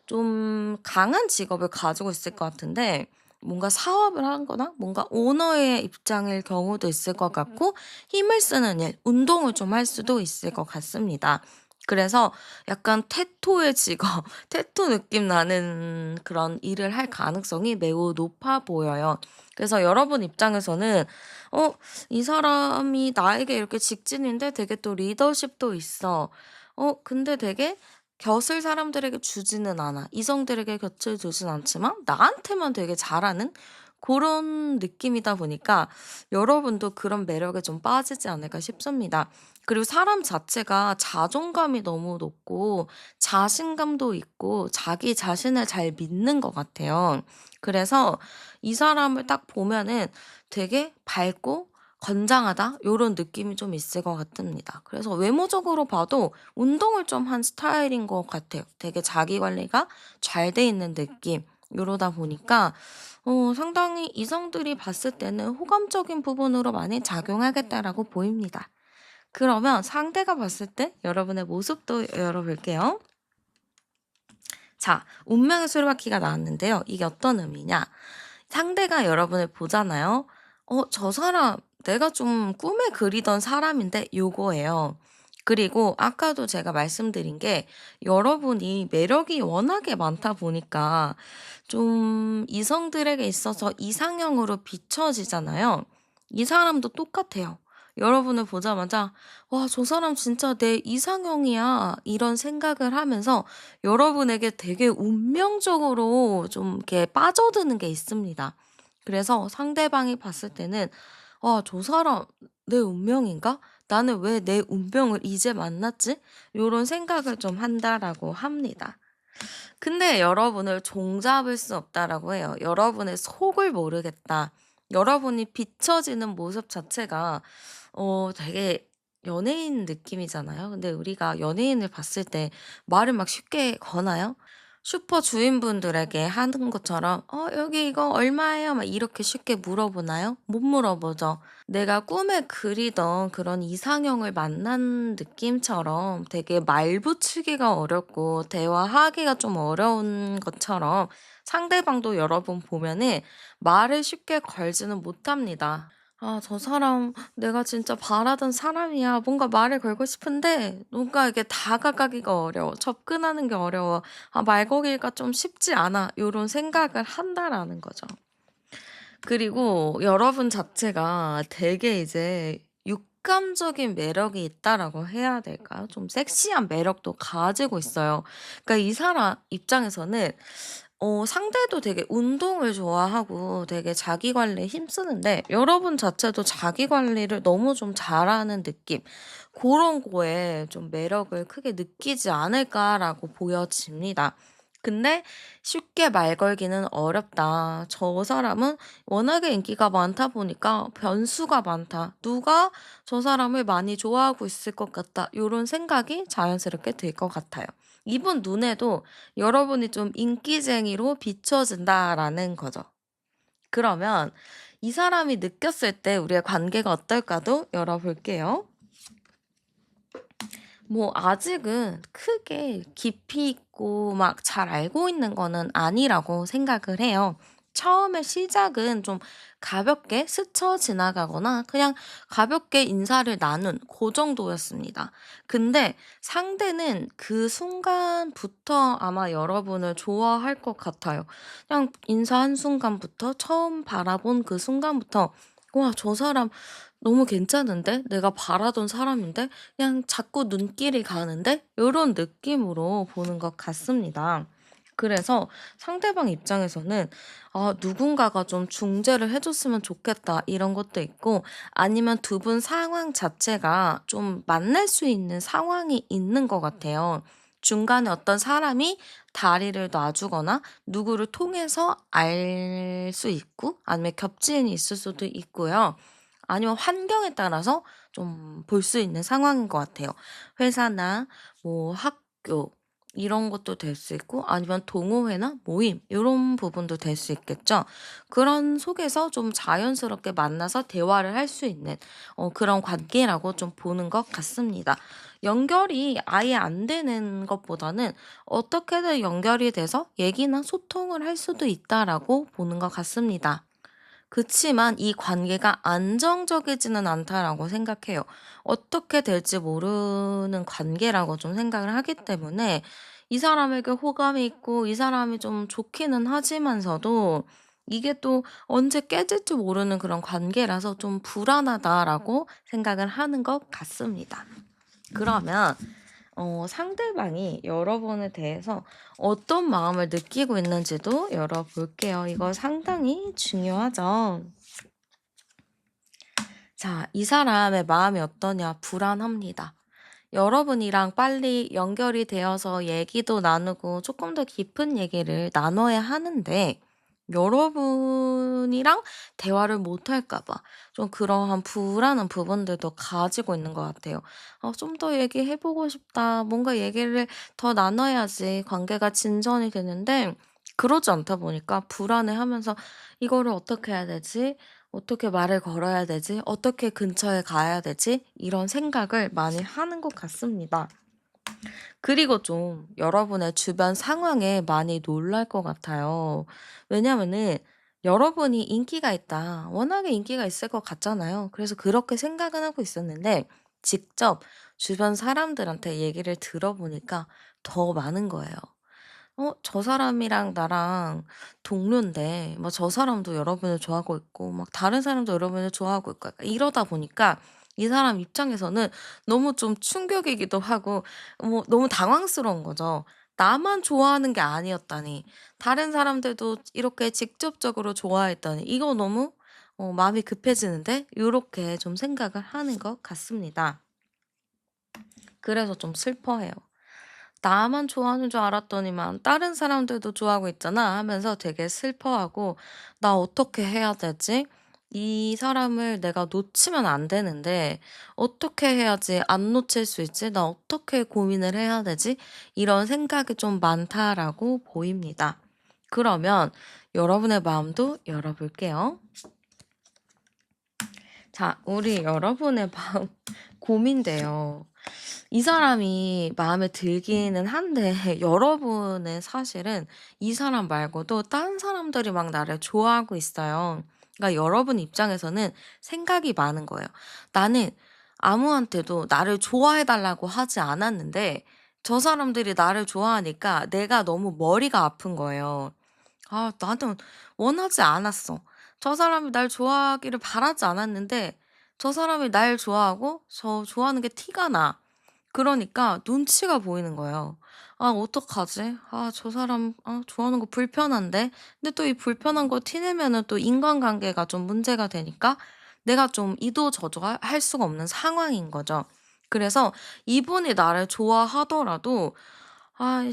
좀 강한 직업을 가지고 있을 것 같은데 뭔가 사업을 하거나 뭔가 오너의 입장일 경우도 있을 것 같고 힘을 쓰는 일, 운동을 좀 할 수도 있을 것 같습니다. 그래서 약간 테토의 직업, 테토 느낌 나는 그런 일을 할 가능성이 매우 높아 보여요. 그래서 여러분 입장에서는 '이 사람이 나에게 이렇게 직진인데 되게 또 리더십도 있어. 근데 되게 곁을 사람들에게 주지는 않아. 이성들에게 곁을 두진 않지만 나한테만 되게 잘하는 그런 느낌이다 보니까 여러분도 그런 매력에 좀 빠지지 않을까 싶습니다. 그리고 사람 자체가 자존감이 너무 높고 자신감도 있고 자기 자신을 잘 믿는 것 같아요. 그래서 이 사람을 딱 보면은 되게 밝고 건장하다 요런 느낌이 좀 있을 것 같습니다. 그래서 외모적으로 봐도 운동을 좀 한 스타일인 것 같아요. 되게 자기 관리가 잘 돼 있는 느낌. 요러다 보니까 상당히 이성들이 봤을 때는 호감적인 부분으로 많이 작용하겠다라고 보입니다. 그러면 상대가 봤을 때 여러분의 모습도 열어볼게요. 자, 운명의 수리바퀴가 나왔는데요. 이게 어떤 의미냐? 상대가 여러분을 보잖아요. 저 사람 내가 좀 꿈에 그리던 사람인데 요거예요. 그리고 아까도 제가 말씀드린 게 여러분이 매력이 워낙에 많다 보니까 좀 이성들에게 있어서 이상형으로 비춰지잖아요. 이 사람도 똑같아요. 여러분을 보자마자 '와 저 사람 진짜 내 이상형이야.' 이런 생각을 하면서 여러분에게 되게 운명적으로 좀 이렇게 빠져드는 게 있습니다. 그래서 상대방이 봤을 때는 '아 저 사람 내 운명인가? 나는 왜 내 운명을 이제 만났지?' 요런 생각을 좀 한다라고 합니다. 근데 여러분을 종잡을 수 없다라고 해요. 여러분의 속을 모르겠다. 여러분이 비춰지는 모습 자체가 되게 연예인 느낌이잖아요. 근데 우리가 연예인을 봤을 때 말을 막 쉽게 거나요? 슈퍼 주인분들에게 하는 것처럼 여기 이거 얼마예요?" 막 이렇게 쉽게 물어보나요? 못 물어보죠. 내가 꿈에 그리던 그런 이상형을 만난 느낌처럼 되게 말 붙이기가 어렵고 대화하기가 좀 어려운 것처럼 상대방도 여러분 보면은 말을 쉽게 걸지는 못합니다. '아 저 사람 내가 진짜 바라던 사람이야.' 뭔가 말을 걸고 싶은데 뭔가 이게 다가가기가 어려워. 접근하는 게 어려워. '아 말 걸기가 좀 쉽지 않아.' 요런 생각을 한다라는 거죠. 그리고 여러분 자체가 되게 이제 육감적인 매력이 있다라고 해야 될까요? 좀 섹시한 매력도 가지고 있어요. 그러니까 이 사람 입장에서는 상대도 되게 운동을 좋아하고 되게 자기 관리에 힘쓰는데 여러분 자체도 자기 관리를 너무 좀 잘하는 느낌 고런 거에 좀 매력을 크게 느끼지 않을까라고 보여집니다. 근데 쉽게 말 걸기는 어렵다. 저 사람은 워낙에 인기가 많다 보니까 변수가 많다. 누가 저 사람을 많이 좋아하고 있을 것 같다. 요런 생각이 자연스럽게 들 것 같아요. 이분 눈에도 여러분이 좀 인기쟁이로 비춰진다라는 거죠. 그러면 이 사람이 느꼈을 때 우리의 관계가 어떨까도 열어볼게요. 뭐 아직은 크게 깊이 있고 막 잘 알고 있는 거는 아니라고 생각을 해요. 처음에 시작은 좀 가볍게 스쳐 지나가거나 그냥 가볍게 인사를 나눈 그 정도였습니다. 근데 상대는 그 순간부터 아마 여러분을 좋아할 것 같아요. 그냥 인사한 순간부터 처음 바라본 그 순간부터 '와 저 사람 너무 괜찮은데? 내가 바라던 사람인데? 그냥 자꾸 눈길이 가는데?' 요런 느낌으로 보는 것 같습니다. 그래서 상대방 입장에서는 '아 누군가가 좀 중재를 해 줬으면 좋겠다.' 이런 것도 있고 아니면 두 분 상황 자체가 좀 만날 수 있는 상황이 있는 것 같아요. 중간에 어떤 사람이 다리를 놔 주거나 누구를 통해서 알 수 있고 아니면 겹지인이 있을 수도 있고요. 아니면 환경에 따라서 좀 볼 수 있는 상황인 것 같아요. 회사나 뭐 학교 이런 것도 될 수 있고 아니면 동호회나 모임 이런 부분도 될 수 있겠죠. 그런 속에서 좀 자연스럽게 만나서 대화를 할 수 있는 그런 관계라고 좀 보는 것 같습니다. 연결이 아예 안 되는 것보다는 어떻게든 연결이 돼서 얘기나 소통을 할 수도 있다라고 보는 것 같습니다. 그치만 이 관계가 안정적이지는 않다라고 생각해요. 어떻게 될지 모르는 관계라고 좀 생각을 하기 때문에 이 사람에게 호감이 있고 이 사람이 좀 좋기는 하지만서도 이게 또 언제 깨질지 모르는 그런 관계라서 좀 불안하다라고 생각을 하는 것 같습니다. 그러면 상대방이 여러분에 대해서 어떤 마음을 느끼고 있는지도 열어볼게요. 이거 상당히 중요하죠. 자, 이 사람의 마음이 어떠냐? 불안합니다. 여러분이랑 빨리 연결이 되어서 얘기도 나누고 조금 더 깊은 얘기를 나눠야 하는데 여러분이랑 대화를 못 할까 봐 좀 그러한 불안한 부분들도 가지고 있는 것 같아요. '좀 더 얘기해 보고 싶다. 뭔가 얘기를 더 나눠야지 관계가 진전이 되는데' 그러지 않다 보니까 불안해하면서 '이거를 어떻게 해야 되지? 어떻게 말을 걸어야 되지? 어떻게 근처에 가야 되지?' 이런 생각을 많이 하는 것 같습니다. 그리고 좀 여러분의 주변 상황에 많이 놀랄 것 같아요. 왜냐면은 여러분이 인기가 있다. 워낙에 인기가 있을 것 같잖아요. 그래서 그렇게 생각은 하고 있었는데 직접 주변 사람들한테 얘기를 들어보니까 더 많은 거예요. 저 사람이랑 나랑 동료인데 뭐 저 사람도 여러분을 좋아하고 있고 막 다른 사람도 여러분을 좋아하고 있고 약간 이러다 보니까 이 사람 입장에서는 너무 좀 충격이기도 하고 너무 당황스러운 거죠. 나만 좋아하는 게 아니었다니. 다른 사람들도 이렇게 직접적으로 좋아했다니. 이거 너무 마음이 급해지는데 요렇게 좀 생각을 하는 것 같습니다. 그래서 좀 슬퍼해요. 나만 좋아하는 줄 알았더니만 다른 사람들도 좋아하고 있잖아 하면서 되게 슬퍼하고 '나 어떻게 해야 되지? 이 사람을 내가 놓치면 안 되는데 어떻게 해야지 안 놓칠 수 있지? 나 어떻게 고민을 해야 되지?' 이런 생각이 좀 많다라고 보입니다. 그러면 여러분의 마음도 열어 볼게요. 자, 우리 여러분의 마음 고민돼요. 이 사람이 마음에 들기는 한데 여러분은 사실은 이 사람 말고도 다른 사람들이 막 나를 좋아하고 있어요. 그러니까 여러분 입장에서는 생각이 많은 거예요. 나는 아무한테도 나를 좋아해 달라고 하지 않았는데 저 사람들이 나를 좋아하니까 내가 너무 머리가 아픈 거예요. 아, 나는 원하지 않았어. 저 사람이 날 좋아하기를 바라지 않았는데 저 사람이 날 좋아하고 저 좋아하는 게 티가 나. 그러니까 눈치가 보이는 거예요. '아 어떡하지? 아 저 사람 좋아하는 거 불편한데.' 근데 또 이 불편한 거 티 내면은 또 인간관계가 좀 문제가 되니까 내가 좀 이도저도 할 수가 없는 상황인 거죠. 그래서 이분이 나를 좋아하더라도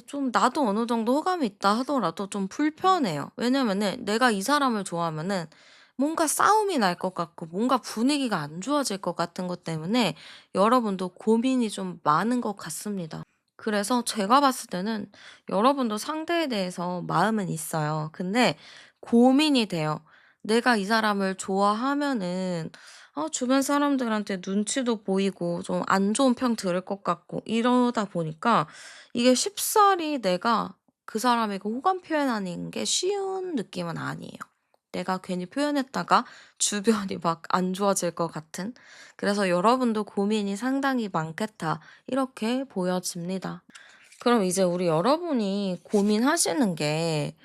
좀 나도 어느 정도 호감이 있다 하더라도 좀 불편해요. 왜냐면은 내가 이 사람을 좋아하면은 뭔가 싸움이 날 것 같고 뭔가 분위기가 안 좋아질 것 같은 것 때문에 여러분도 고민이 좀 많은 것 같습니다. 그래서 제가 봤을 때는 여러분도 상대에 대해서 마음은 있어요. 근데 고민이 돼요. 내가 이 사람을 좋아하면은 주변 사람들한테 눈치도 보이고 좀 안 좋은 평 들을 것 같고 이러다 보니까 이게 쉽사리 내가 그 사람에게 호감 표현하는 게 쉬운 느낌은 아니에요. 내가 괜히 표현했다가 주변이 막 안 좋아질 것 같은. 그래서 여러분도 고민이 상당히 많겠다. 이렇게 보여집니다. 그럼 이제 우리 여러분이 고민하시는 게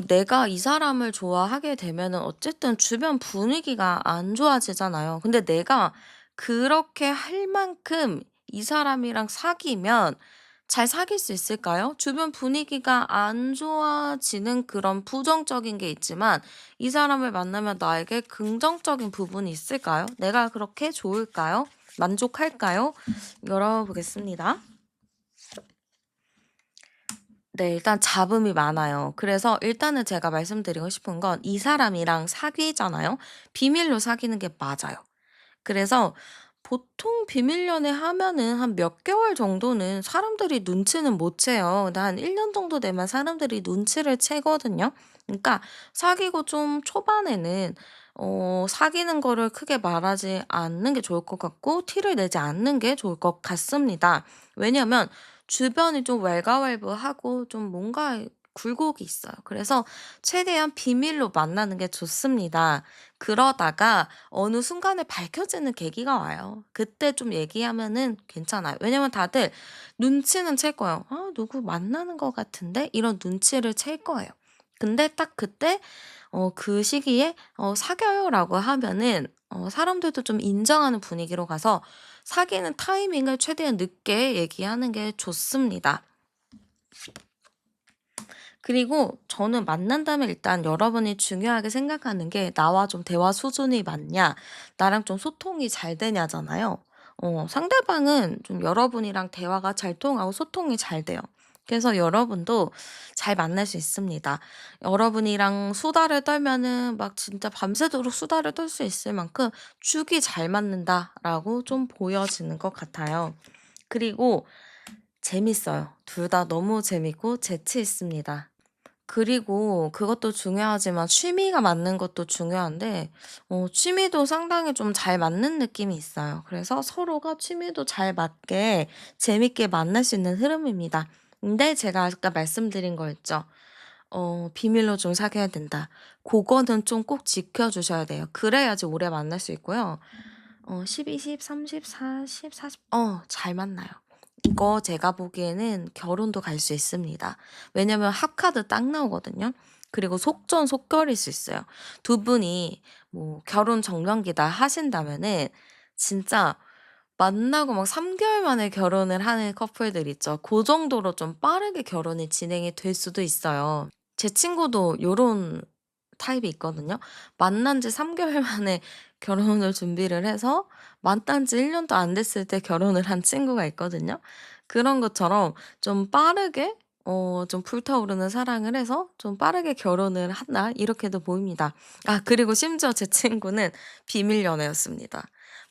내가 이 사람을 좋아하게 되면은 어쨌든 주변 분위기가 안 좋아지잖아요. 근데 내가 그렇게 할 만큼 이 사람이랑 사귀면 잘 사귈 수 있을까요? 주변 분위기가 안 좋아지는 그런 부정적인 게 있지만 이 사람을 만나면 나에게 긍정적인 부분이 있을까요? 내가 그렇게 좋을까요? 만족할까요? 열어보겠습니다. 네, 일단 잡음이 많아요. 그래서 일단은 제가 말씀드리고 싶은 건 이 사람이랑 사귀잖아요. 비밀로 사귀는 게 맞아요. 그래서 보통 비밀 연애 하면은 한 몇 개월 정도는 사람들이 눈치는 못 채요. 근데 한 1년 정도 되면 사람들이 눈치를 채거든요. 그러니까 사귀고 좀 초반에는 사귀는 거를 크게 말하지 않는 게 좋을 것 같고 티를 내지 않는 게 좋을 것 같습니다. 왜냐면 주변이 좀 왈가왈부하고 좀 뭔가 굴곡이 있어요. 그래서 최대한 비밀로 만나는 게 좋습니다. 그러다가 어느 순간에 밝혀지는 계기가 와요. 그때 좀 얘기하면은 괜찮아요. 왜냐면 다들 눈치는 챌 거예요. '아 누구 만나는 것 같은데?' 이런 눈치를 챌 거예요. 근데 딱 그때 그 시기에 "사겨요."라고 하면은 사람들도 좀 인정하는 분위기로 가서 사귀는 타이밍을 최대한 늦게 얘기하는 게 좋습니다. 그리고 저는 만난다면 일단 여러분이 중요하게 생각하는 게 나와 좀 대화 수준이 맞냐, 나랑 좀 소통이 잘 되냐잖아요. 상대방은 좀 여러분이랑 대화가 잘 통하고 소통이 잘 돼요. 그래서 여러분도 잘 만날 수 있습니다. 여러분이랑 수다를 떨면은 막 진짜 밤새도록 수다를 떨 수 있을 만큼 죽이 잘 맞는다라고 좀 보여지는 것 같아요. 그리고 재밌어요. 둘 다 너무 재밌고 재치 있습니다. 그리고 그것도 중요하지만 취미가 맞는 것도 중요한데 취미도 상당히 좀 잘 맞는 느낌이 있어요. 그래서 서로가 취미도 잘 맞게 재밌게 만날 수 있는 흐름입니다. 근데 제가 아까 말씀드린 거 있죠. 비밀로 좀 사귀어야 된다. 그거는 좀 꼭 지켜 주셔야 돼요. 그래야지 오래 만날 수 있고요. 12, 10, 30, 40, 40 잘 만나요. 이거 제가 보기에는 결혼도 갈 수 있습니다. 왜냐면 합카드 딱 나오거든요. 그리고 속전속결일 수 있어요. 두 분이 뭐 결혼 정년기다 하신다면은 진짜 만나고 막 3 개월 만에 결혼을 하는 커플들 있죠. 고 정도로 좀 빠르게 결혼이 진행이 될 수도 있어요. 제 친구도 요런 타입이 있거든요. 만난 지 3 개월 만에 결혼을 준비를 해서 만난 지 1 년도 안 됐을 때 결혼을 한 친구가 있거든요. 그런 것처럼 좀 빠르게 좀 불타오르는 사랑을 해서 좀 빠르게 결혼을 한다 이렇게도 보입니다. 아 그리고 심지어 제 친구는 비밀 연애였습니다.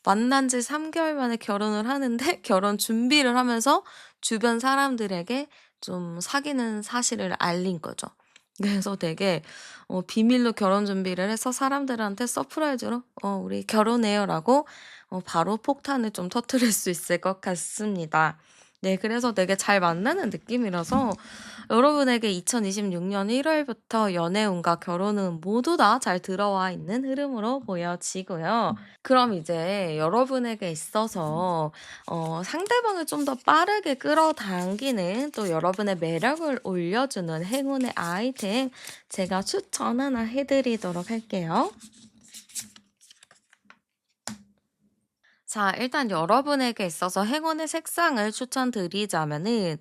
만난 지 3 개월 만에 결혼을 하는데 결혼 준비를 하면서 주변 사람들에게 좀 사귀는 사실을 알린 거죠. 그래서 되게 비밀로 결혼 준비를 해서 사람들한테 서프라이즈로 우리 결혼해요."라고 바로 폭탄을 좀 터뜨릴 수 있을 것 같습니다. 네 그래서 되게 잘 만나는 느낌이라서 여러분에게 2026년 1 월부터 연애운과 결혼운 모두 다 잘 들어와 있는 흐름으로 보여지고요. 그럼 이제 여러분에게 있어서 상대방을 좀 더 빠르게 끌어당기는 또 여러분의 매력을 올려주는 행운의 아이템 제가 추천 하나 해 드리도록 할게요. 자 일단 여러분에게 있어서 행운의 색상을 추천드리자면은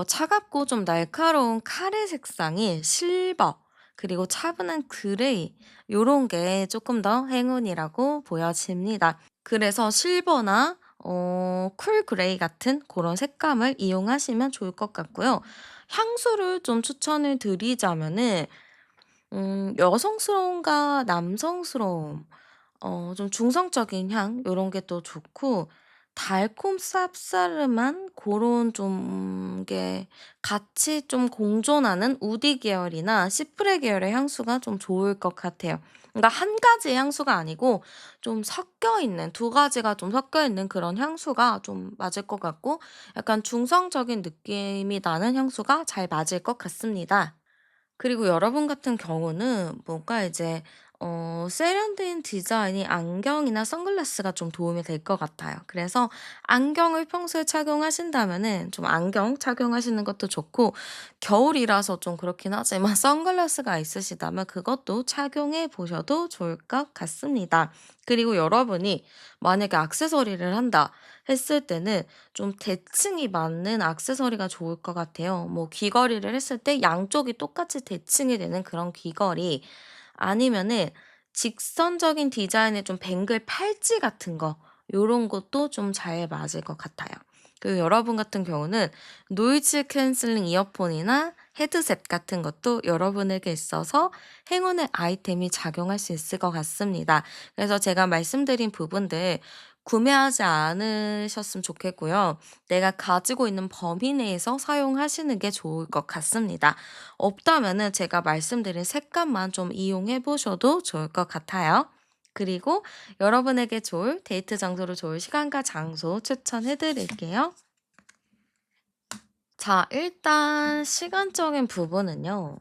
차갑고 좀 날카로운 카레 색상인 실버 그리고 차분한 그레이 요런 게 조금 더 행운이라고 보여집니다. 그래서 실버나 쿨 그레이 같은 그런 색감을 이용하시면 좋을 것 같고요. 향수를 좀 추천을 드리자면은 여성스러움과 남성스러움 좀 중성적인 향 요런 게 또 좋고 달콤 쌉싸름한 고런 좀 게 같이 좀 공존하는 우디 계열이나 시프레 계열의 향수가 좀 좋을 것 같아요. 그러니까 한 가지의 향수가 아니고 좀 섞여 있는 두 가지가 좀 섞여 있는 그런 향수가 좀 맞을 것 같고 약간 중성적인 느낌이 나는 향수가 잘 맞을 것 같습니다. 그리고 여러분 같은 경우는 뭔가 이제 세련된 디자인이 안경이나 선글라스가 좀 도움이 될 것 같아요. 그래서 안경을 평소에 착용하신다면은 좀 안경 착용하시는 것도 좋고 겨울이라서 좀 그렇긴 하지만 선글라스가 있으시다면 그것도 착용해 보셔도 좋을 것 같습니다. 그리고 여러분이 만약에 액세서리를 한다 했을 때는 좀 대칭이 맞는 액세서리가 좋을 것 같아요. 뭐 귀걸이를 했을 때 양쪽이 똑같이 대칭이 되는 그런 귀걸이 아니면은 직선적인 디자인의 좀 뱅글 팔찌 같은 거 요런 것도 좀 잘 맞을 것 같아요. 그리고 여러분 같은 경우는 노이즈 캔슬링 이어폰이나 헤드셋 같은 것도 여러분에게 있어서 행운의 아이템이 작용할 수 있을 것 같습니다. 그래서 제가 말씀드린 부분들 구매하지 않으셨으면 좋겠고요. 내가 가지고 있는 범위 내에서 사용하시는 게 좋을 것 같습니다. 없다면은 제가 말씀드린 색감만 좀 이용해 보셔도 좋을 것 같아요. 그리고 여러분에게 좋을 데이트 장소로 좋을 시간과 장소 추천해 드릴게요. 자 일단 시간적인 부분은요.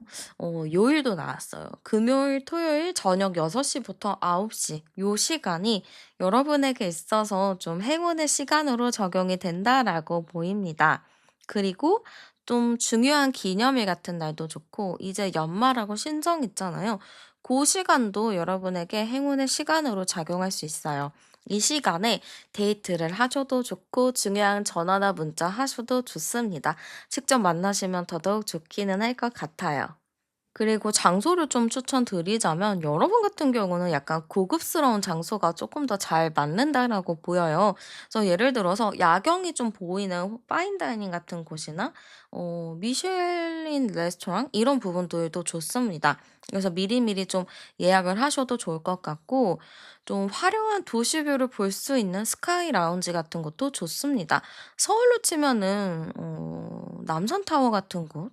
요일도 나왔어요. 금요일, 토요일 저녁 6 시부터 9시 요 시간이 여러분에게 있어서 좀 행운의 시간으로 적용이 된다라고 보입니다. 그리고 좀 중요한 기념일 같은 날도 좋고 이제 연말하고 신정 있잖아요. 그 시간도 여러분에게 행운의 시간으로 작용할 수 있어요. 이 시간에 데이트를 하셔도 좋고 중요한 전화나 문자 하셔도 좋습니다. 직접 만나시면 더더욱 좋기는 할 것 같아요. 그리고 장소를 좀 추천드리자면 여러분 같은 경우는 약간 고급스러운 장소가 조금 더 잘 맞는다라고 보여요. 그래서 예를 들어서 야경이 좀 보이는 파인 다이닝 같은 곳이나 미슐린 레스토랑 이런 부분들도 좋습니다. 그래서 미리미리 좀 예약을 하셔도 좋을 것 같고 좀 화려한 도시뷰를 볼 수 있는 스카이 라운지 같은 것도 좋습니다. 서울로 치면은 남산타워 같은 곳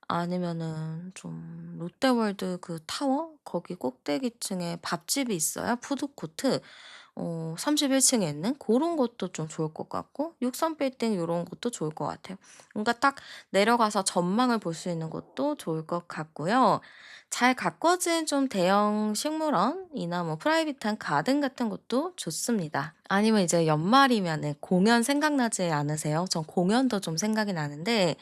아니면은 좀 롯데월드 그 타워 거기 꼭대기층에 밥집이 있어요, 푸드코트. 31 층에 있는 그런 것도 좀 좋을 것 같고 63 빌딩 요런 것도 좋을 것 같아요. 그러니까 딱 내려가서 전망을 볼 수 있는 곳도 좋을 것 같고요. 잘 가꿔진 좀 대형 식물원이나 뭐 프라이빗한 가든 같은 것도 좋습니다. 아니면 이제 연말이면은 공연 생각나지 않으세요? 전 공연도 좀 생각이 나는데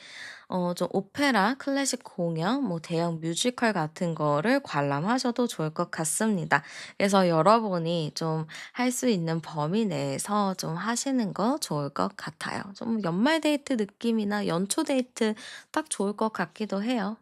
좀 오페라, 클래식 공연, 뭐 대형 뮤지컬 같은 거를 관람하셔도 좋을 것 같습니다. 그래서 여러분이 좀 할 수 있는 범위 내에서 좀 하시는 거 좋을 것 같아요. 좀 연말 데이트 느낌이나 연초 데이트 딱 좋을 것 같기도 해요.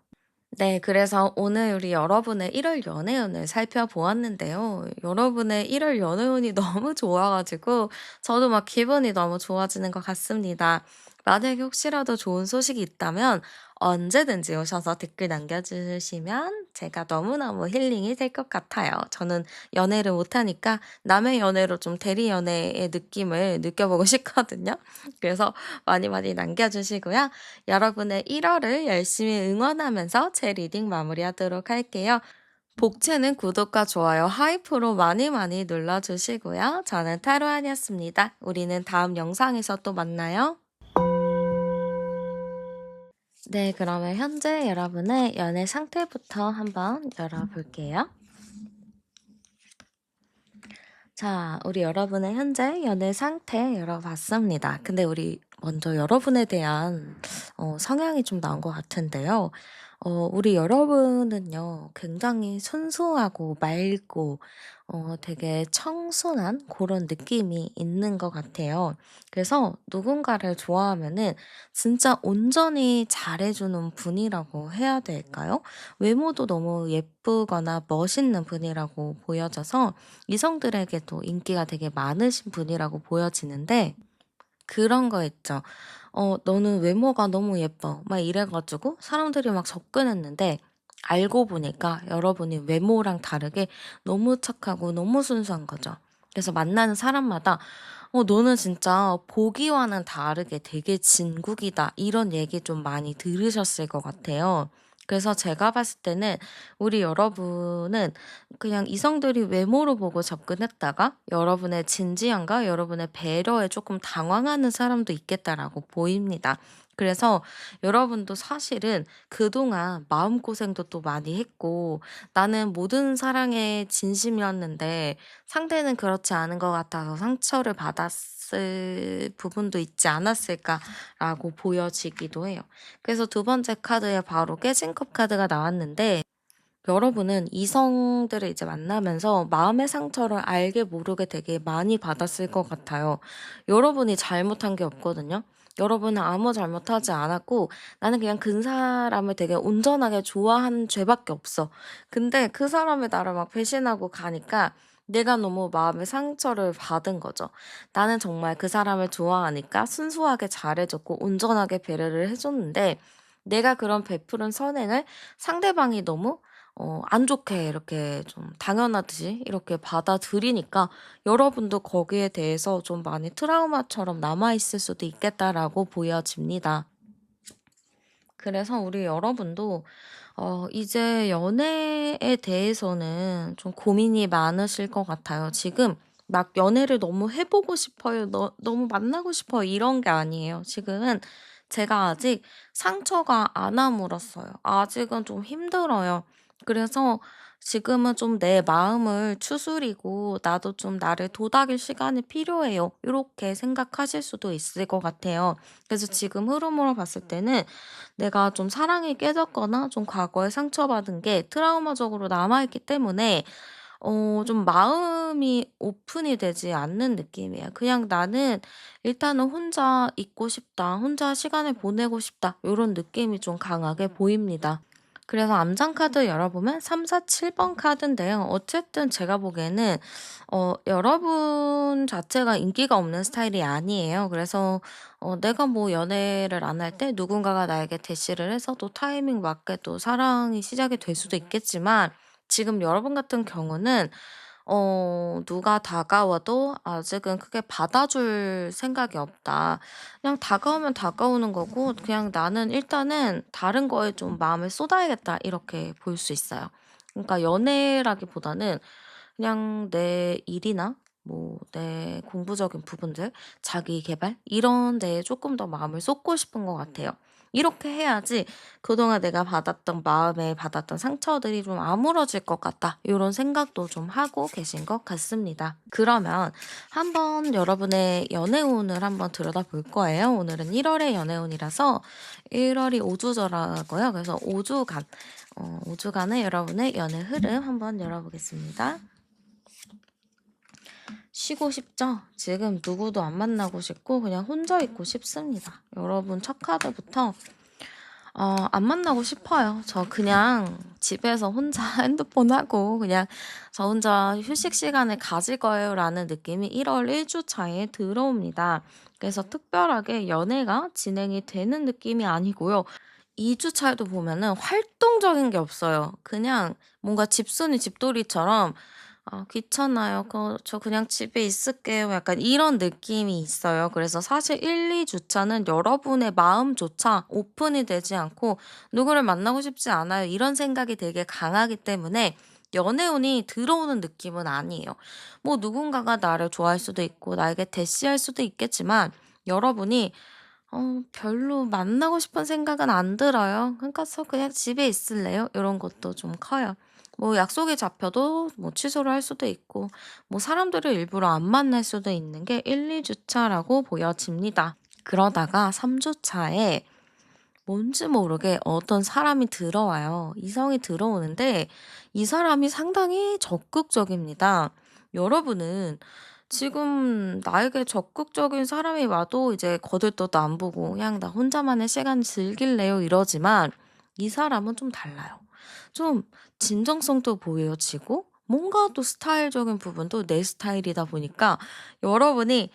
네. 그래서 오늘 우리 여러분의 1월 연애운을 살펴보았는데요. 여러분의 1월 연애운이 너무 좋아 가지고 저도 막 기분이 너무 좋아지는 것 같습니다. 만약에 혹시라도 좋은 소식이 있다면 언제든지 오셔서 댓글 남겨주시면 제가 너무너무 힐링이 될 것 같아요. 저는 연애를 못하니까 남의 연애로 좀 대리 연애의 느낌을 느껴보고 싶거든요. 그래서 많이 많이 남겨주시고요. 여러분의 1 월을 열심히 응원하면서 제 리딩 마무리하도록 할게요. 복채는 구독과 좋아요, 하이프로 많이 많이 눌러주시고요. 저는 타로안이었습니다. 우리는 다음 영상에서 또 만나요. 네, 그러면 현재 여러분의 연애 상태부터 한번 열어볼게요. 자, 우리 여러분의 현재 연애 상태 열어봤습니다. 근데 우리 먼저 여러분에 대한 성향이 좀 나온 것 같은데요. 우리 여러분은요, 굉장히 순수하고 맑고, 되게 청순한 그런 느낌이 있는 것 같아요. 그래서 누군가를 좋아하면은 진짜 온전히 잘해주는 분이라고 해야 될까요? 외모도 너무 예쁘거나 멋있는 분이라고 보여져서 이성들에게도 인기가 되게 많으신 분이라고 보여지는데 그런 거 있죠. "너는 외모가 너무 예뻐." 막 이래 가지고 사람들이 막 접근했는데 알고 보니까 여러분이 외모랑 다르게 너무 착하고 너무 순수한 거죠. 그래서 만나는 사람마다 너는 진짜 보기와는 다르게 되게 진국이다." 이런 얘기 좀 많이 들으셨을 것 같아요. 그래서 제가 봤을 때는 우리 여러분은 그냥 이성들이 외모로 보고 접근했다가 여러분의 진지함과 여러분의 배려에 조금 당황하는 사람도 있겠다라고 보입니다. 그래서 여러분도 사실은 그동안 마음고생도 또 많이 했고 나는 모든 사랑에 진심이었는데 상대는 그렇지 않은 것 같아서 상처를 받았을 부분도 있지 않았을까라고 보여지기도 해요. 그래서 두 번째 카드에 바로 깨진 컵 카드가 나왔는데 여러분은 이성들을 이제 만나면서 마음의 상처를 알게 모르게 되게 많이 받았을 것 같아요. 여러분이 잘못한 게 없거든요. 여러분은 아무 잘못하지 않았고 나는 그냥 그 사람을 되게 온전하게 좋아하는 죄밖에 없어. 근데 그 사람이 나를 막 배신하고 가니까 내가 너무 마음의 상처를 받은 거죠. 나는 정말 그 사람을 좋아하니까 순수하게 잘해줬고 온전하게 배려를 해줬는데 내가 그런 베푸른 선행을 상대방이 너무 안 좋게 이렇게 좀 당연하듯이 이렇게 받아들이니까 여러분도 거기에 대해서 좀 많이 트라우마처럼 남아 있을 수도 있겠다라고 보여집니다. 그래서 우리 여러분도 이제 연애에 대해서는 좀 고민이 많으실 것 같아요. 지금 막 연애를 너무 해 보고 싶어요. 너무 만나고 싶어요. 이런 게 아니에요. 지금은 제가 아직 상처가 안 아물었어요. 아직은 좀 힘들어요. 그래서 지금은 좀 내 마음을 추스리고 '나도 좀 나를 도닥일 시간이 필요해요.' 이렇게 생각하실 수도 있을 것 같아요. 그래서 지금 흐름으로 봤을 때는 내가 좀 사랑이 깨졌거나 좀 과거에 상처받은 게 트라우마적으로 남아있기 때문에 좀 마음이 오픈이 되지 않는 느낌이에요. 그냥 '나는 일단은 혼자 있고 싶다. 혼자 시간을 보내고 싶다.' 요런 느낌이 좀 강하게 보입니다. 그래서 암장 카드 열어보면 3, 4, 7번 카드인데요. 어쨌든 제가 보기에는 여러분 자체가 인기가 없는 스타일이 아니에요. 그래서 내가 뭐 연애를 안 할 때 누군가가 나에게 대시를 해서 또 타이밍 맞게 또 사랑이 시작이 될 수도 있겠지만 지금 여러분 같은 경우는 누가 다가와도 아직은 크게 받아줄 생각이 없다. 그냥 다가오면 다가오는 거고 그냥 '나는 일단은 다른 거에 좀 마음을 쏟아야겠다.' 이렇게 볼 수 있어요. 그러니까 연애라기보다는 그냥 내 일이나 뭐 내 공부적인 부분들, 자기 계발 이런 데에 조금 더 마음을 쏟고 싶은 것 같아요. 이렇게 해야지 그동안 내가 받았던 마음에 받았던 상처들이 좀 아물어질 것 같다. 이런 생각도 좀 하고 계신 것 같습니다. 그러면 한번 여러분의 연애운을 한번 들여다볼 거예요. 오늘은 1 월의 연애운이라서 1 월이 5 주더라고요. 그래서 5 주간 5 주간의 여러분의 연애 흐름 한번 열어보겠습니다. 쉬고 싶죠? 지금 누구도 안 만나고 싶고 그냥 혼자 있고 싶습니다. 여러분 첫 카드부터 안 만나고 싶어요. 저 그냥 집에서 혼자 핸드폰 하고 그냥 저 혼자 휴식 시간을 가질 거예요라는 느낌이 1월 1 주 차에 들어옵니다. 그래서 특별하게 연애가 진행이 되는 느낌이 아니고요. 2주 차에도 보면은 활동적인 게 없어요. 그냥 뭔가 집순이 집돌이처럼 "아 귀찮아요. 저 그냥 집에 있을게요." 약간 이런 느낌이 있어요. 그래서 사실 1-2 주차는 여러분의 마음조차 오픈이 되지 않고 '누구를 만나고 싶지 않아요.' 이런 생각이 되게 강하기 때문에 연애운이 들어오는 느낌은 아니에요. 뭐 누군가가 나를 좋아할 수도 있고 나에게 대시할 수도 있겠지만 여러분이 별로 만나고 싶은 생각은 안 들어요. 그러니까 "저 그냥 집에 있을래요." 이런 것도 좀 커요. 뭐 약속이 잡혀도 뭐 취소를 할 수도 있고 뭐 사람들을 일부러 안 만날 수도 있는 게 1-2 주차라고 보여집니다. 그러다가 3 주차에 뭔지 모르게 어떤 사람이 들어와요. 이성이 들어오는데 이 사람이 상당히 적극적입니다. 여러분은 지금 나에게 적극적인 사람이 와도 이제 거들떠도 안 보고 그냥 '나 혼자만의 시간 즐길래요.' 이러지만 이 사람은 좀 달라요. 좀 진정성도 보여지고 뭔가 또 스타일적인 부분도 내 스타일이다 보니까 여러분이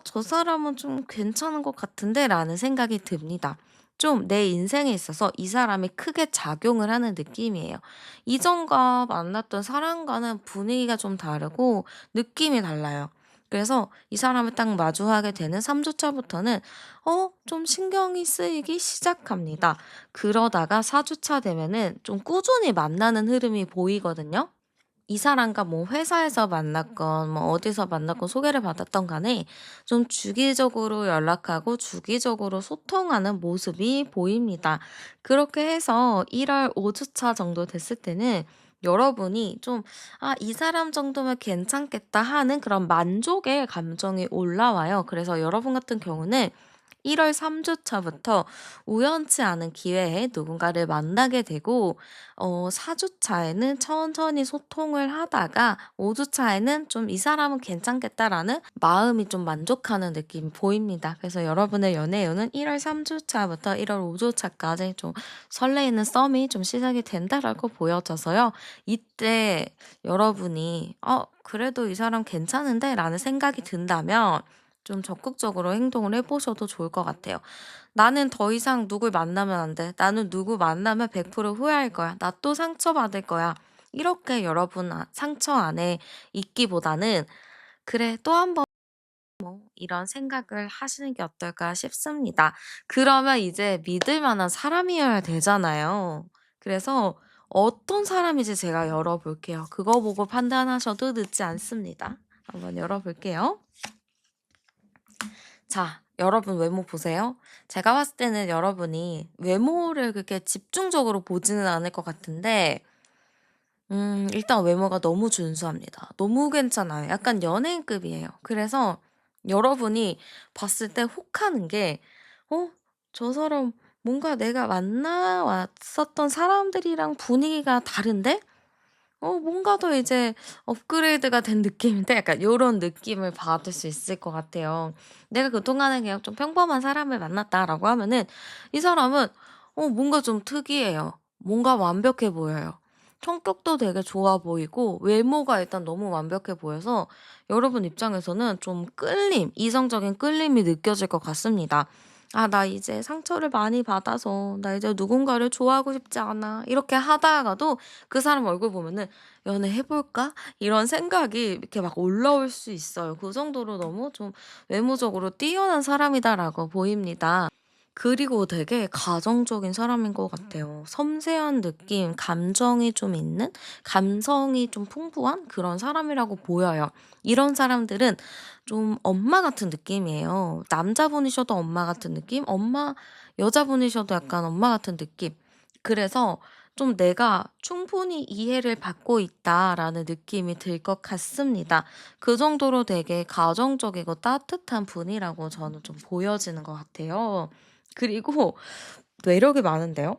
'저 사람은 좀 괜찮은 것 같은데.'라는 생각이 듭니다. 좀 내 인생에 있어서 이 사람이 크게 작용을 하는 느낌이에요. 이전과 만났던 사람과는 분위기가 좀 다르고 느낌이 달라요. 그래서 이 사람을 딱 마주하게 되는 3 주차부터는 좀 신경이 쓰이기 시작합니다. 그러다가 4 주차 되면은 좀 꾸준히 만나는 흐름이 보이거든요. 이 사람과 뭐 회사에서 만났건 뭐 어디서 만났건 소개를 받았던 간에 좀 주기적으로 연락하고 주기적으로 소통하는 모습이 보입니다. 그렇게 해서 1월 5 주차 정도 됐을 때는 여러분이 좀 '아 이 사람 정도면 괜찮겠다.' 하는 그런 만족의 감정이 올라와요. 그래서 여러분 같은 경우는 1월 3 주차부터 우연치 않은 기회에 누군가를 만나게 되고 4 주차에는 천천히 소통을 하다가 5 주차에는 좀 '이 사람은 괜찮겠다.'라는 마음이 좀 만족하는 느낌이 보입니다. 그래서 여러분의 연애운은 1월 3 주차부터 1월 5 주차까지 좀 설레이는 썸이 좀 시작이 된다라고 보여져서요. 이때 여러분이 '그래도 이 사람 괜찮은데?'라는 생각이 든다면 좀 적극적으로 행동을 해 보셔도 좋을 것 같아요. '나는 더 이상 누굴 만나면 안 돼. 나는 누구 만나면 100% 후회할 거야. 나 또 상처받을 거야.' 이렇게 여러분 상처 안에 있기보다는 '그래 또 한 번' 이런 생각을 하시는 게 어떨까 싶습니다. 그러면 이제 믿을 만한 사람이어야 되잖아요. 그래서 어떤 사람인지 제가 열어 볼게요. 그거 보고 판단하셔도 늦지 않습니다. 한번 열어 볼게요. 자, 여러분 외모 보세요. 제가 봤을 때는 여러분이 외모를 그렇게 집중적으로 보지는 않을 것 같은데, 일단 외모가 너무 준수합니다. 너무 괜찮아요. 약간 연예인급이에요. 그래서 여러분이 봤을 때 혹하는 게, 어, 저 사람 뭔가 내가 만나왔었던 사람들이랑 분위기가 다른데? 뭔가 더 이제 업그레이드가 된 느낌인데 약간 요런 느낌을 받을 수 있을 것 같아요. 내가 그동안에 그냥 좀 평범한 사람을 만났다라고 하면은 이 사람은 뭔가 좀 특이해요. 뭔가 완벽해 보여요. 성격도 되게 좋아 보이고 외모가 일단 너무 완벽해 보여서 여러분 입장에서는 좀 끌림, 이성적인 끌림이 느껴질 것 같습니다. '아 나 이제 상처를 많이 받아서 나 이제 누군가를 좋아하고 싶지 않아.' 이렇게 하다가도 그 사람 얼굴 보면은 '연애해 볼까?' 이런 생각이 이렇게 막 올라올 수 있어요. 그 정도로 너무 좀 외모적으로 뛰어난 사람이다라고 보입니다. 그리고 되게 가정적인 사람인 것 같아요. 섬세한 느낌, 감정이 좀 있는, 감성이 좀 풍부한 그런 사람이라고 보여요. 이런 사람들은 좀 엄마 같은 느낌이에요. 남자분이셔도 엄마 같은 느낌, 여자분이셔도 약간 엄마 같은 느낌. 그래서 좀 '내가 충분히 이해를 받고 있다.'라는 느낌이 들 것 같습니다. 그 정도로 되게 가정적이고 따뜻한 분이라고 저는 좀 보여지는 것 같아요. 그리고 매력이 많은데요.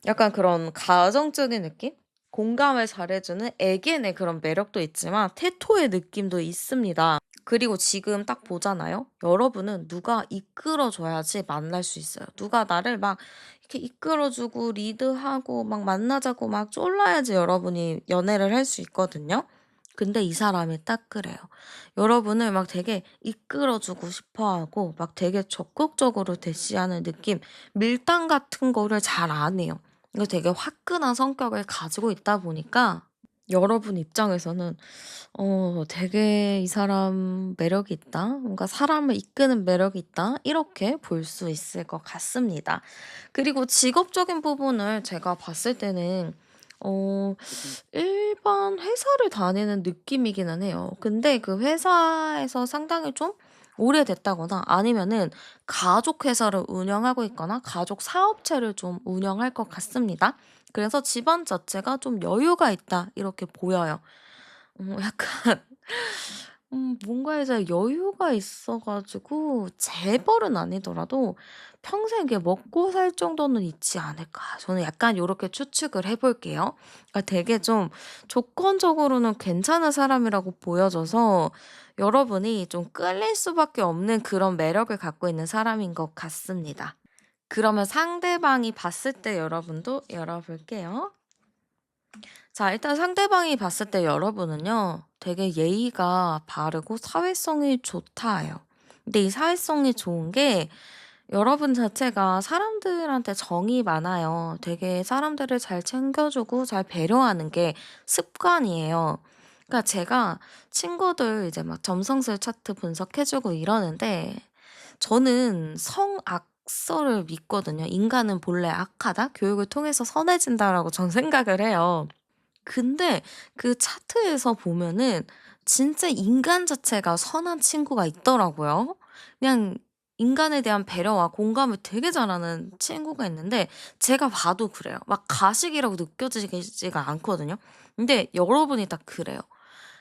약간 그런 가정적인 느낌? 공감을 잘해 주는 애견의 그런 매력도 있지만 테토의 느낌도 있습니다. 그리고 지금 딱 보잖아요. 여러분은 누가 이끌어 줘야지 만날 수 있어요. 누가 나를 막 이렇게 이끌어 주고 리드하고 막 만나자고 막 쫄라야지 여러분이 연애를 할 수 있거든요. 근데 이 사람이 딱 그래요. 여러분을 막 되게 이끌어 주고 싶어 하고 막 되게 적극적으로 대시하는 느낌, 밀당 같은 거를 잘 안 해요. 이거 되게 화끈한 성격을 가지고 있다 보니까 여러분 입장에서는 되게 '이 사람 매력이 있다. 뭔가 사람을 이끄는 매력이 있다.' 이렇게 볼 수 있을 것 같습니다. 그리고 직업적인 부분을 제가 봤을 때는 어 일반 회사를 다니는 느낌이기는 해요. 근데 그 회사에서 상당히 좀 오래됐다거나 아니면은 가족 회사를 운영하고 있거나 가족 사업체를 좀 운영할 것 같습니다. 그래서 '집안 자체가 좀 여유가 있다.' 이렇게 보여요. 약간 뭔가에 서 여유가 있어 가지고 재벌은 아니더라도 '평생 이렇게 먹고 살 정도는 있지 않을까.' 저는 약간 요렇게 추측을 해 볼게요. 그러니까 되게 좀 조건적으로는 괜찮은 사람이라고 보여져서 여러분이 좀 끌릴 수밖에 없는 그런 매력을 갖고 있는 사람인 것 같습니다. 그러면 상대방이 봤을 때 여러분도 열어 볼게요. 자, 일단 상대방이 봤을 때 여러분은요, 되게 예의가 바르고 사회성이 좋다예요. 근데 이 사회성이 좋은 게 여러분 자체가 사람들한테 정이 많아요. 되게 사람들을 잘 챙겨주고 잘 배려하는 게 습관이에요. 그러니까 제가 친구들 이제 막 점성술 차트 분석해주고 이러는데 저는 성악설을 믿거든요. 인간은 본래 악하다? 교육을 통해서 선해진다라고 전 생각을 해요. 근데 그 차트에서 보면은 진짜 인간 자체가 선한 친구가 있더라고요. 그냥 인간에 대한 배려와 공감을 되게 잘하는 친구가 있는데 제가 봐도 그래요. 막 가식이라고 느껴지지가 않거든요. 근데 여러분이 딱 그래요.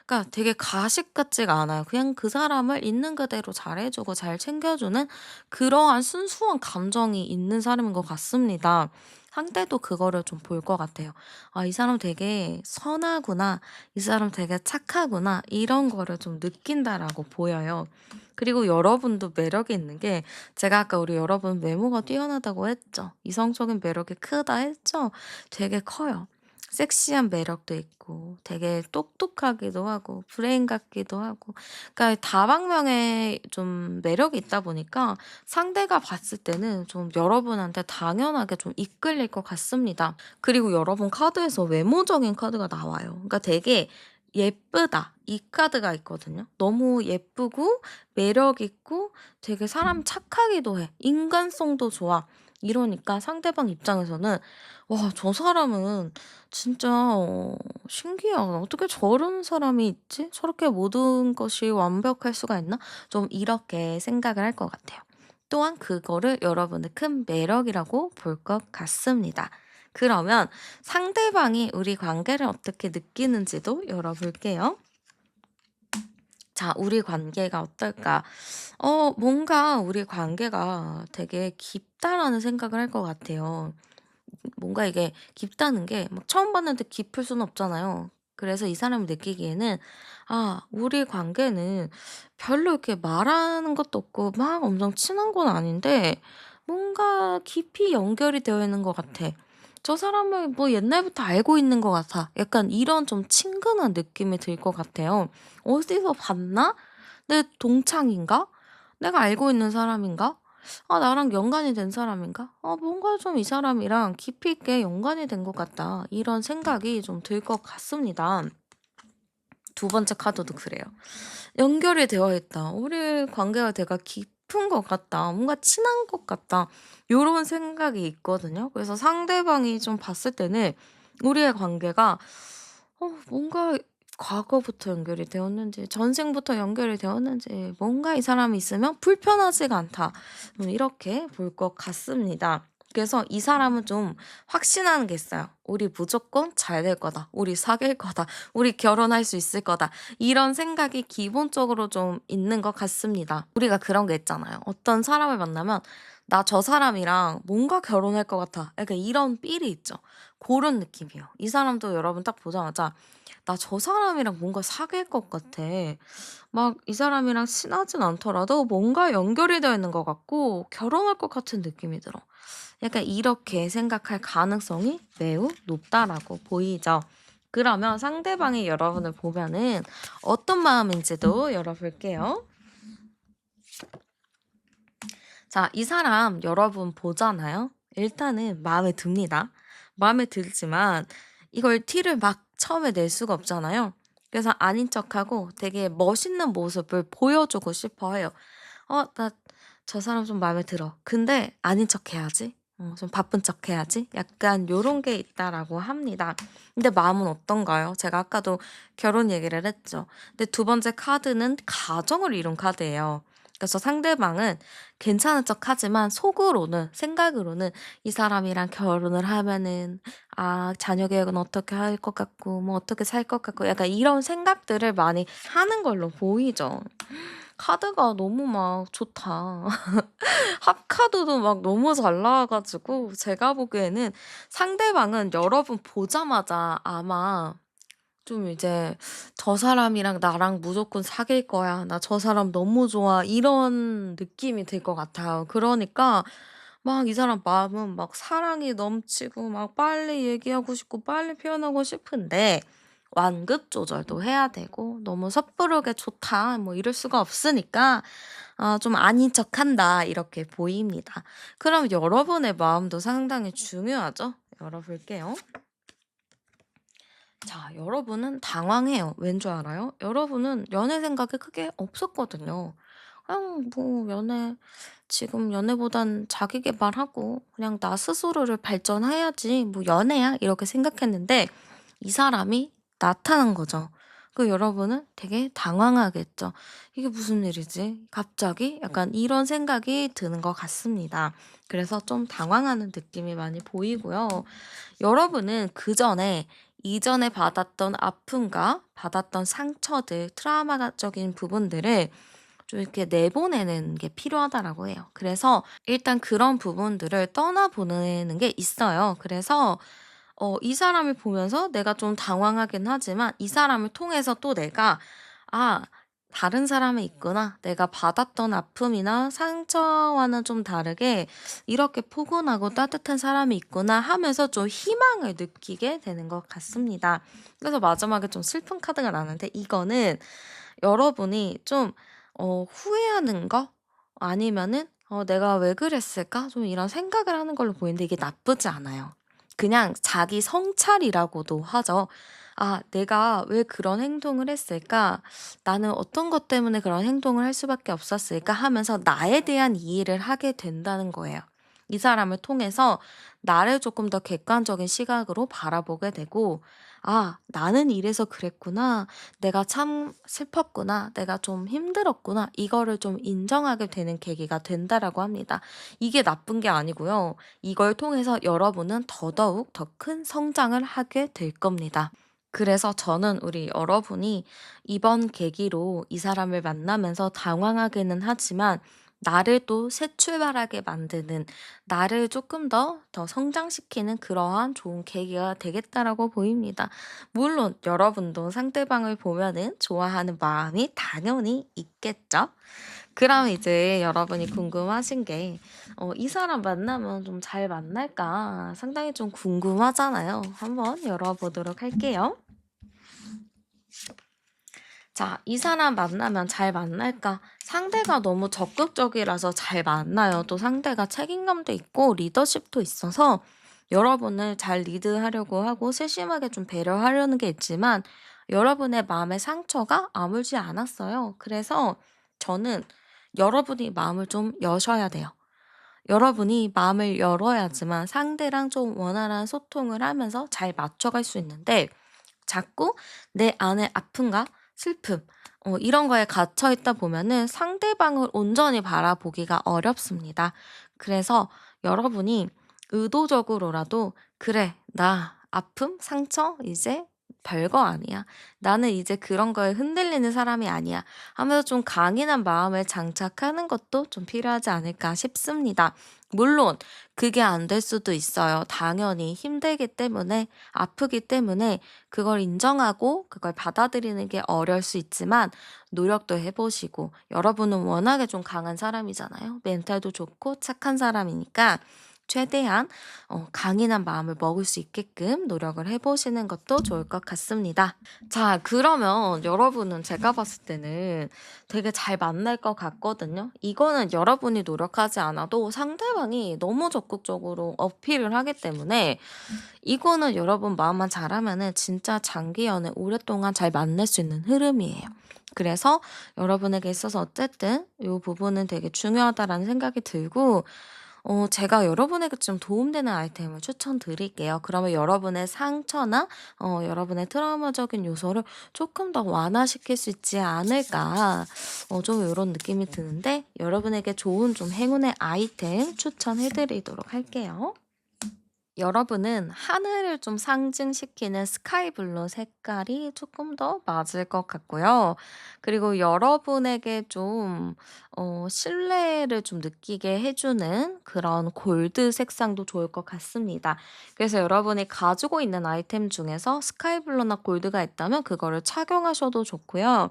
그러니까 되게 가식 같지가 않아요. 그냥 그 사람을 있는 그대로 잘해 주고 잘 챙겨 주는 그러한 순수한 감정이 있는 사람인 것 같습니다. 상대도 그거를 좀 볼 것 같아요. '아 이 사람 되게 선하구나. 이 사람 되게 착하구나.' 이런 거를 좀 느낀다라고 보여요. 그리고 여러분도 매력이 있는 게 제가 아까 우리 여러분 외모가 뛰어나다고 했죠. 이성적인 매력이 크다 했죠. 되게 커요. 섹시한 매력도 있고 되게 똑똑하기도 하고 브레인 같기도 하고 그러니까 다방면에 좀 매력이 있다 보니까 상대가 봤을 때는 좀 여러분한테 당연하게 좀 이끌릴 것 같습니다. 그리고 여러분 카드에서 외모적인 카드가 나와요. 그러니까 되게 예쁘다 이 카드가 있거든요. 너무 예쁘고 매력 있고 되게 사람 착하기도 해. 인간성도 좋아. 이러니까 상대방 입장에서는 '와 저 사람은 진짜 신기하다. 어떻게 저런 사람이 있지? 저렇게 모든 것이 완벽할 수가 있나?' 좀 이렇게 생각을 할 것 같아요. 또한 그거를 여러분의 큰 매력이라고 볼 것 같습니다. 그러면 상대방이 우리 관계를 어떻게 느끼는지도 열어볼게요. 자, 우리 관계가 어떨까? 뭔가 우리 관계가 되게 깊다라는 생각을 할 것 같아요. 뭔가 이게 깊다는 게 막 처음 봤는데 깊을 수는 없잖아요. 그래서 이 사람이 느끼기에는 '아 우리 관계는 별로 이렇게 말하는 것도 없고 막 엄청 친한 건 아닌데 뭔가 깊이 연결이 되어 있는 것 같아. 저 사람을 뭐 옛날부터 알고 있는 것 같아.' 약간 이런 좀 친근한 느낌이 들 것 같아요. '어디서 봤나? 내 동창인가? 내가 알고 있는 사람인가? 나랑 연관이 된 사람인가? 뭔가 좀 이 사람이랑 깊이 있게 연관이 된 것 같다.' 이런 생각이 좀 들 것 같습니다. 두 번째 카드도 그래요. 연결이 되어 있다. 우리 관계가 되게 깊은 것 같다. 뭔가 친한 것 같다. 요런 생각이 있거든요. 그래서 상대방이 좀 봤을 때는 우리의 관계가 뭔가 과거부터 연결이 되었는지 전생부터 연결이 되었는지 뭔가 이 사람이 있으면 불편하지가 않다. 이렇게 볼 것 같습니다. 그래서 이 사람은 좀 확신하는 게 있어요. '우리 무조건 잘 될 거다. 우리 사귈 거다. 우리 결혼할 수 있을 거다.' 이런 생각이 기본적으로 좀 있는 것 같습니다. 우리가 그런 게 있잖아요. 어떤 사람을 만나면 '나 저 사람이랑 뭔가 결혼할 것 같아.' 약간 이런 삘이 있죠. 그런 느낌이에요. 이 사람도 여러분 딱 보자마자 '나 저 사람이랑 뭔가 사귈 것 같아.' 막 이 사람이랑 친하진 않더라도 뭔가 연결이 되어 있는 것 같고 결혼할 것 같은 느낌이 들어. 약간 이렇게 생각할 가능성이 매우 높다라고 보이죠. 그러면 상대방이 여러분을 보면은 어떤 마음인지도 열어볼게요. 자, 이 사람 여러분 보잖아요. 일단은 마음에 듭니다. 마음에 들지만 이걸 티를 막 처음에 낼 수가 없잖아요. 그래서 아닌 척하고 되게 멋있는 모습을 보여주고 싶어 해요. 나 저 사람 좀 마음에 들어. 근데 아닌 척 해야지. 좀 바쁜 척 해야지. 약간 요런 게 있다라고 합니다. 근데 마음은 어떤가요? 제가 아까도 결혼 얘기를 했죠. 근데 두 번째 카드는 가정을 이룬 카드예요. 그래서 상대방은 괜찮은 척하지만 속으로는 생각으로는 이 사람이랑 결혼을 하면은 자녀 계획은 어떻게 할 것 같고 뭐 어떻게 살 것 같고 약간 이런 생각들을 많이 하는 걸로 보이죠. 카드가 너무 막 좋다. 합카드도 막 너무 잘 나와 가지고 제가 보기에는 상대방은 여러분 보자마자 아마 좀 이제 '저 사람이랑 나랑 무조건 사귈 거야. 나 저 사람 너무 좋아.' 이런 느낌이 들 것 같아요. 그러니까 막 이 사람 마음은 막 사랑이 넘치고 막 빨리 얘기하고 싶고 빨리 표현하고 싶은데 완급 조절도 해야 되고 너무 섣부르게 "좋다." 뭐 이럴 수가 없으니까 좀 아닌 척한다 이렇게 보입니다. 그럼 여러분의 마음도 상당히 중요하죠? 열어 볼게요. 자, 여러분은 당황해요. 왠 줄 알아요? 여러분은 연애 생각이 크게 없었거든요. 그냥 뭐 지금 연애보단 자기 계발하고 그냥 나 스스로를 발전해야지 뭐 연애야 이렇게 생각했는데 이 사람이 나타난 거죠. 여러분은 되게 당황하겠죠. '이게 무슨 일이지? 갑자기?' 약간 이런 생각이 드는 것 같습니다. 그래서 좀 당황하는 느낌이 많이 보이고요. 여러분은 그전에 이전에 받았던 아픔과 받았던 상처들, 트라우마적인 부분들을 좀 이렇게 내보내는 게 필요하다라고 해요. 그래서 일단 그런 부분들을 떠나보내는 게 있어요. 그래서 이 사람을 보면서 내가 좀 당황하긴 하지만 이 사람을 통해서 또 내가 '아 다른 사람이 있구나. 내가 받았던 아픔이나 상처와는 좀 다르게 이렇게 포근하고 따뜻한 사람이 있구나.' 하면서 좀 희망을 느끼게 되는 것 같습니다. 그래서 마지막에 좀 슬픈 카드가 나는데 이거는 여러분이 좀 후회하는 거 아니면은 '내가 왜 그랬을까?' 좀 이런 생각을 하는 걸로 보이는데 이게 나쁘지 않아요. 그냥 자기 성찰이라고도 하죠. '아 내가 왜 그런 행동을 했을까? 나는 어떤 것 때문에 그런 행동을 할 수밖에 없었을까?' 하면서 나에 대한 이해를 하게 된다는 거예요. 이 사람을 통해서 나를 조금 더 객관적인 시각으로 바라보게 되고 '아 나는 이래서 그랬구나. 내가 참 슬펐구나. 내가 좀 힘들었구나.' 이거를 좀 인정하게 되는 계기가 된다라고 합니다. 이게 나쁜 게 아니고요. 이걸 통해서 여러분은 더더욱 더 큰 성장을 하게 될 겁니다. 그래서 저는 우리 여러분이 이번 계기로 이 사람을 만나면서 당황하기는 하지만 나를 또 새 출발하게 만드는 나를 조금 더 성장시키는 그러한 좋은 계기가 되겠다라고 보입니다. 물론 여러분도 상대방을 보면은 좋아하는 마음이 당연히 있겠죠? 그럼 이제 여러분이 궁금하신 게 이 사람 만나면 좀 잘 만날까 상당히 좀 궁금하잖아요. 한번 열어보도록 할게요. 자, 이 사람 만나면 잘 만날까? 상대가 너무 적극적이라서 잘 만나요. 또 상대가 책임감도 있고 리더십도 있어서 여러분을 잘 리드하려고 하고 세심하게 좀 배려하려는 게 있지만 여러분의 마음의 상처가 아물지 않았어요. 그래서 저는 여러분이 마음을 좀 여셔야 돼요. 여러분이 마음을 열어야지만 상대랑 좀 원활한 소통을 하면서 잘 맞춰갈 수 있는데 자꾸 내 안의 아픔과 슬픔 이런 거에 갇혀 있다 보면은 상대방을 온전히 바라보기가 어렵습니다. 그래서 여러분이 의도적으로라도 '그래 나 아픔, 상처 이제 별거 아니야. 나는 이제 그런 거에 흔들리는 사람이 아니야.' 하면서 좀 강인한 마음을 장착하는 것도 좀 필요하지 않을까 싶습니다. 물론 그게 안 될 수도 있어요. 당연히 힘들기 때문에 아프기 때문에 그걸 인정하고 그걸 받아들이는 게 어려울 수 있지만 노력도 해 보시고 여러분은 워낙에 좀 강한 사람이잖아요. 멘탈도 좋고 착한 사람이니까 최대한 강인한 마음을 먹을 수 있게끔 노력을 해 보시는 것도 좋을 것 같습니다. 자 그러면 여러분은 제가 봤을 때는 되게 잘 만날 것 같거든요. 이거는 여러분이 노력하지 않아도 상대방이 너무 적극적으로 어필을 하기 때문에 이거는 여러분 마음만 잘하면은 진짜 장기 연애 오랫동안 잘 만날 수 있는 흐름이에요. 그래서 여러분에게 있어서 어쨌든 이 부분은 되게 중요하다라는 생각이 들고 제가 여러분에게 좀 도움되는 아이템을 추천드릴게요. 그러면 여러분의 상처나 여러분의 트라우마적인 요소를 조금 더 완화시킬 수 있지 않을까 좀 이런 느낌이 드는데 여러분에게 좋은 좀 행운의 아이템 추천해 드리도록 할게요. 여러분은 하늘을 좀 상징시키는 스카이 블루 색깔이 조금 더 맞을 것 같고요. 그리고 여러분에게 좀 신뢰를 좀 느끼게 해 주는 그런 골드 색상도 좋을 것 같습니다. 그래서 여러분이 가지고 있는 아이템 중에서 스카이 블루나 골드가 있다면 그거를 착용하셔도 좋고요.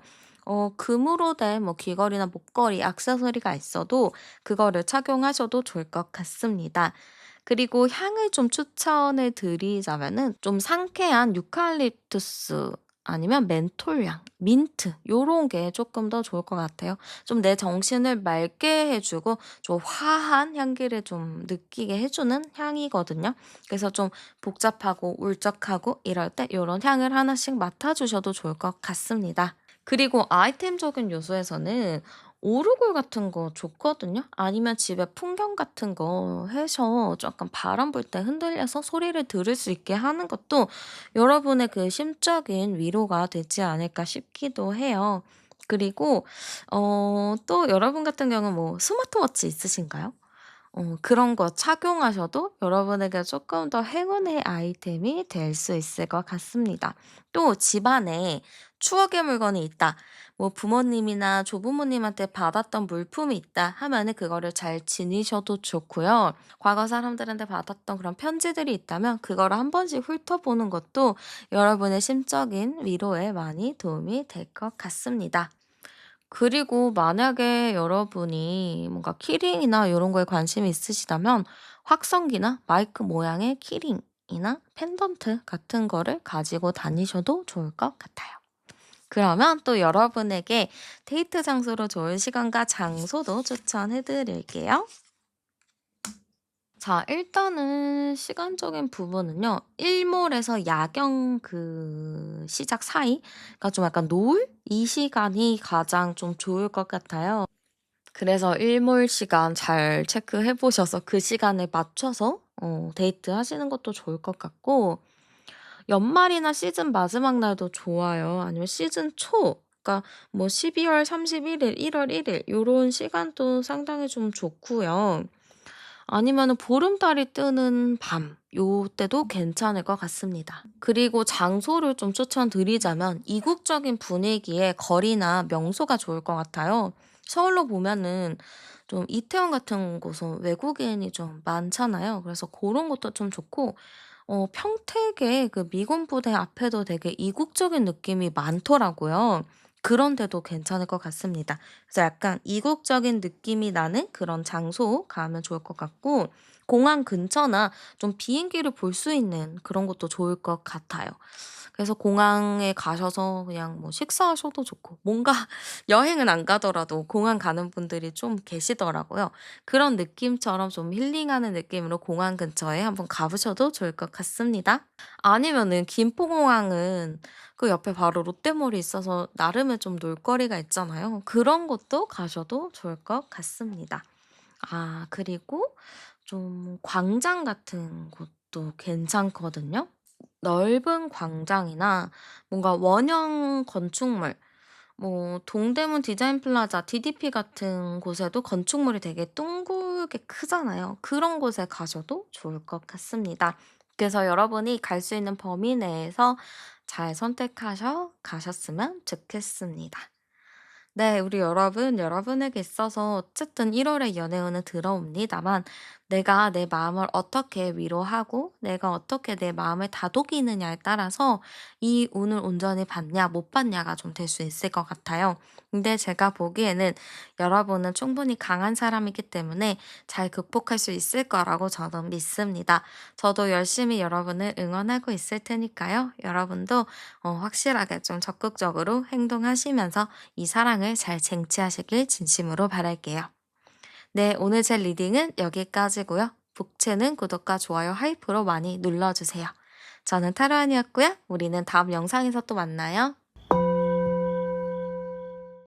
금으로 된 뭐 귀걸이나 목걸이, 액세서리가 있어도 그거를 착용하셔도 좋을 것 같습니다. 그리고 향을 좀 추천을 드리자면은 좀 상쾌한 유칼립투스 아니면 멘톨향, 민트 요런 게 조금 더 좋을 것 같아요. 좀 내 정신을 맑게 해 주고 좀 화한 향기를 좀 느끼게 해 주는 향이거든요. 그래서 좀 복잡하고 울적하고 이럴 때 요런 향을 하나씩 맡아 주셔도 좋을 것 같습니다. 그리고 아이템적인 요소에서는 오르골 같은 거 좋거든요. 아니면 집에 풍경 같은 거 해서 약간 바람 불 때 흔들려서 소리를 들을 수 있게 하는 것도 여러분의 그 심적인 위로가 되지 않을까 싶기도 해요. 그리고 또 여러분 같은 경우는 뭐 스마트워치 있으신가요? 그런 거 착용하셔도 여러분에게 조금 더 행운의 아이템이 될 수 있을 것 같습니다. 또 집안에 추억의 물건이 있다. 뭐 부모님이나 조부모님한테 받았던 물품이 있다 하면은 그거를 잘 지니셔도 좋고요. 과거 사람들한테 받았던 그런 편지들이 있다면 그거를 한 번씩 훑어보는 것도 여러분의 심적인 위로에 많이 도움이 될 것 같습니다. 그리고 만약에 여러분이 뭔가 키링이나 요런 거에 관심이 있으시다면 확성기나 마이크 모양의 키링이나 펜던트 같은 거를 가지고 다니셔도 좋을 것 같아요. 그러면 또 여러분에게 데이트 장소로 좋은 시간과 장소도 추천해 드릴게요. 자 일단은 시간적인 부분은요. 일몰에서 야경 그 시작 사이 그러니까 좀 약간 노을? 이 시간이 가장 좀 좋을 것 같아요. 그래서 일몰 시간 잘 체크해 보셔서 그 시간에 맞춰서 데이트하시는 것도 좋을 것 같고 연말이나 시즌 마지막 날도 좋아요. 아니면 시즌 초 그러니까 뭐 12월 31일, 1월 1일 요런 시간도 상당히 좀 좋고요. 아니면은 보름달이 뜨는 밤 요때도 괜찮을 것 같습니다. 그리고 장소를 좀 추천드리자면 이국적인 분위기의 거리나 명소가 좋을 것 같아요. 서울로 보면은 좀 이태원 같은 곳은 외국인이 좀 많잖아요. 그래서 그런 것도 좀 좋고 평택의 그 미군 부대 앞에도 되게 이국적인 느낌이 많더라고요. 그런 데도 괜찮을 것 같습니다. 그래서 약간 이국적인 느낌이 나는 그런 장소 가면 좋을 것 같고 공항 근처나 좀 비행기를 볼 수 있는 그런 것도 좋을 것 같아요. 그래서 공항에 가셔서 그냥 뭐 식사하셔도 좋고 뭔가 여행은 안 가더라도 공항 가는 분들이 좀 계시더라고요. 그런 느낌처럼 좀 힐링하는 느낌으로 공항 근처에 한번 가 보셔도 좋을 것 같습니다. 아니면은 김포공항은 그 옆에 바로 롯데몰이 있어서 나름의 좀 놀거리가 있잖아요. 그런 곳도 가셔도 좋을 것 같습니다. 아 그리고 좀 광장 같은 곳도 괜찮거든요. 넓은 광장이나 뭔가 원형 건축물 뭐 동대문 디자인 플라자 DDP 같은 곳에도 건축물이 되게 둥글게 크잖아요. 그런 곳에 가셔도 좋을 것 같습니다. 그래서 여러분이 갈 수 있는 범위 내에서 잘 선택하셔 가셨으면 좋겠습니다. 네, 우리 여러분, 여러분에게 있어서 어쨌든 1 월에 연애운은 들어옵니다만 내가 내 마음을 어떻게 위로하고 내가 어떻게 내 마음을 다독이느냐에 따라서 이 운을 온전히 받냐 못 받냐가 좀 될 수 있을 것 같아요. 근데 제가 보기에는 여러분은 충분히 강한 사람이기 때문에 잘 극복할 수 있을 거라고 저는 믿습니다. 저도 열심히 여러분을 응원하고 있을 테니까요. 여러분도 확실하게 좀 적극적으로 행동하시면서 이 사랑을 잘 쟁취하시길 진심으로 바랄게요. 네, 오늘 제 리딩은 여기까지고요. 북채는 구독과 좋아요, 하이프로 많이 눌러주세요. 저는 타로안이었고요. 우리는 다음 영상에서 또 만나요.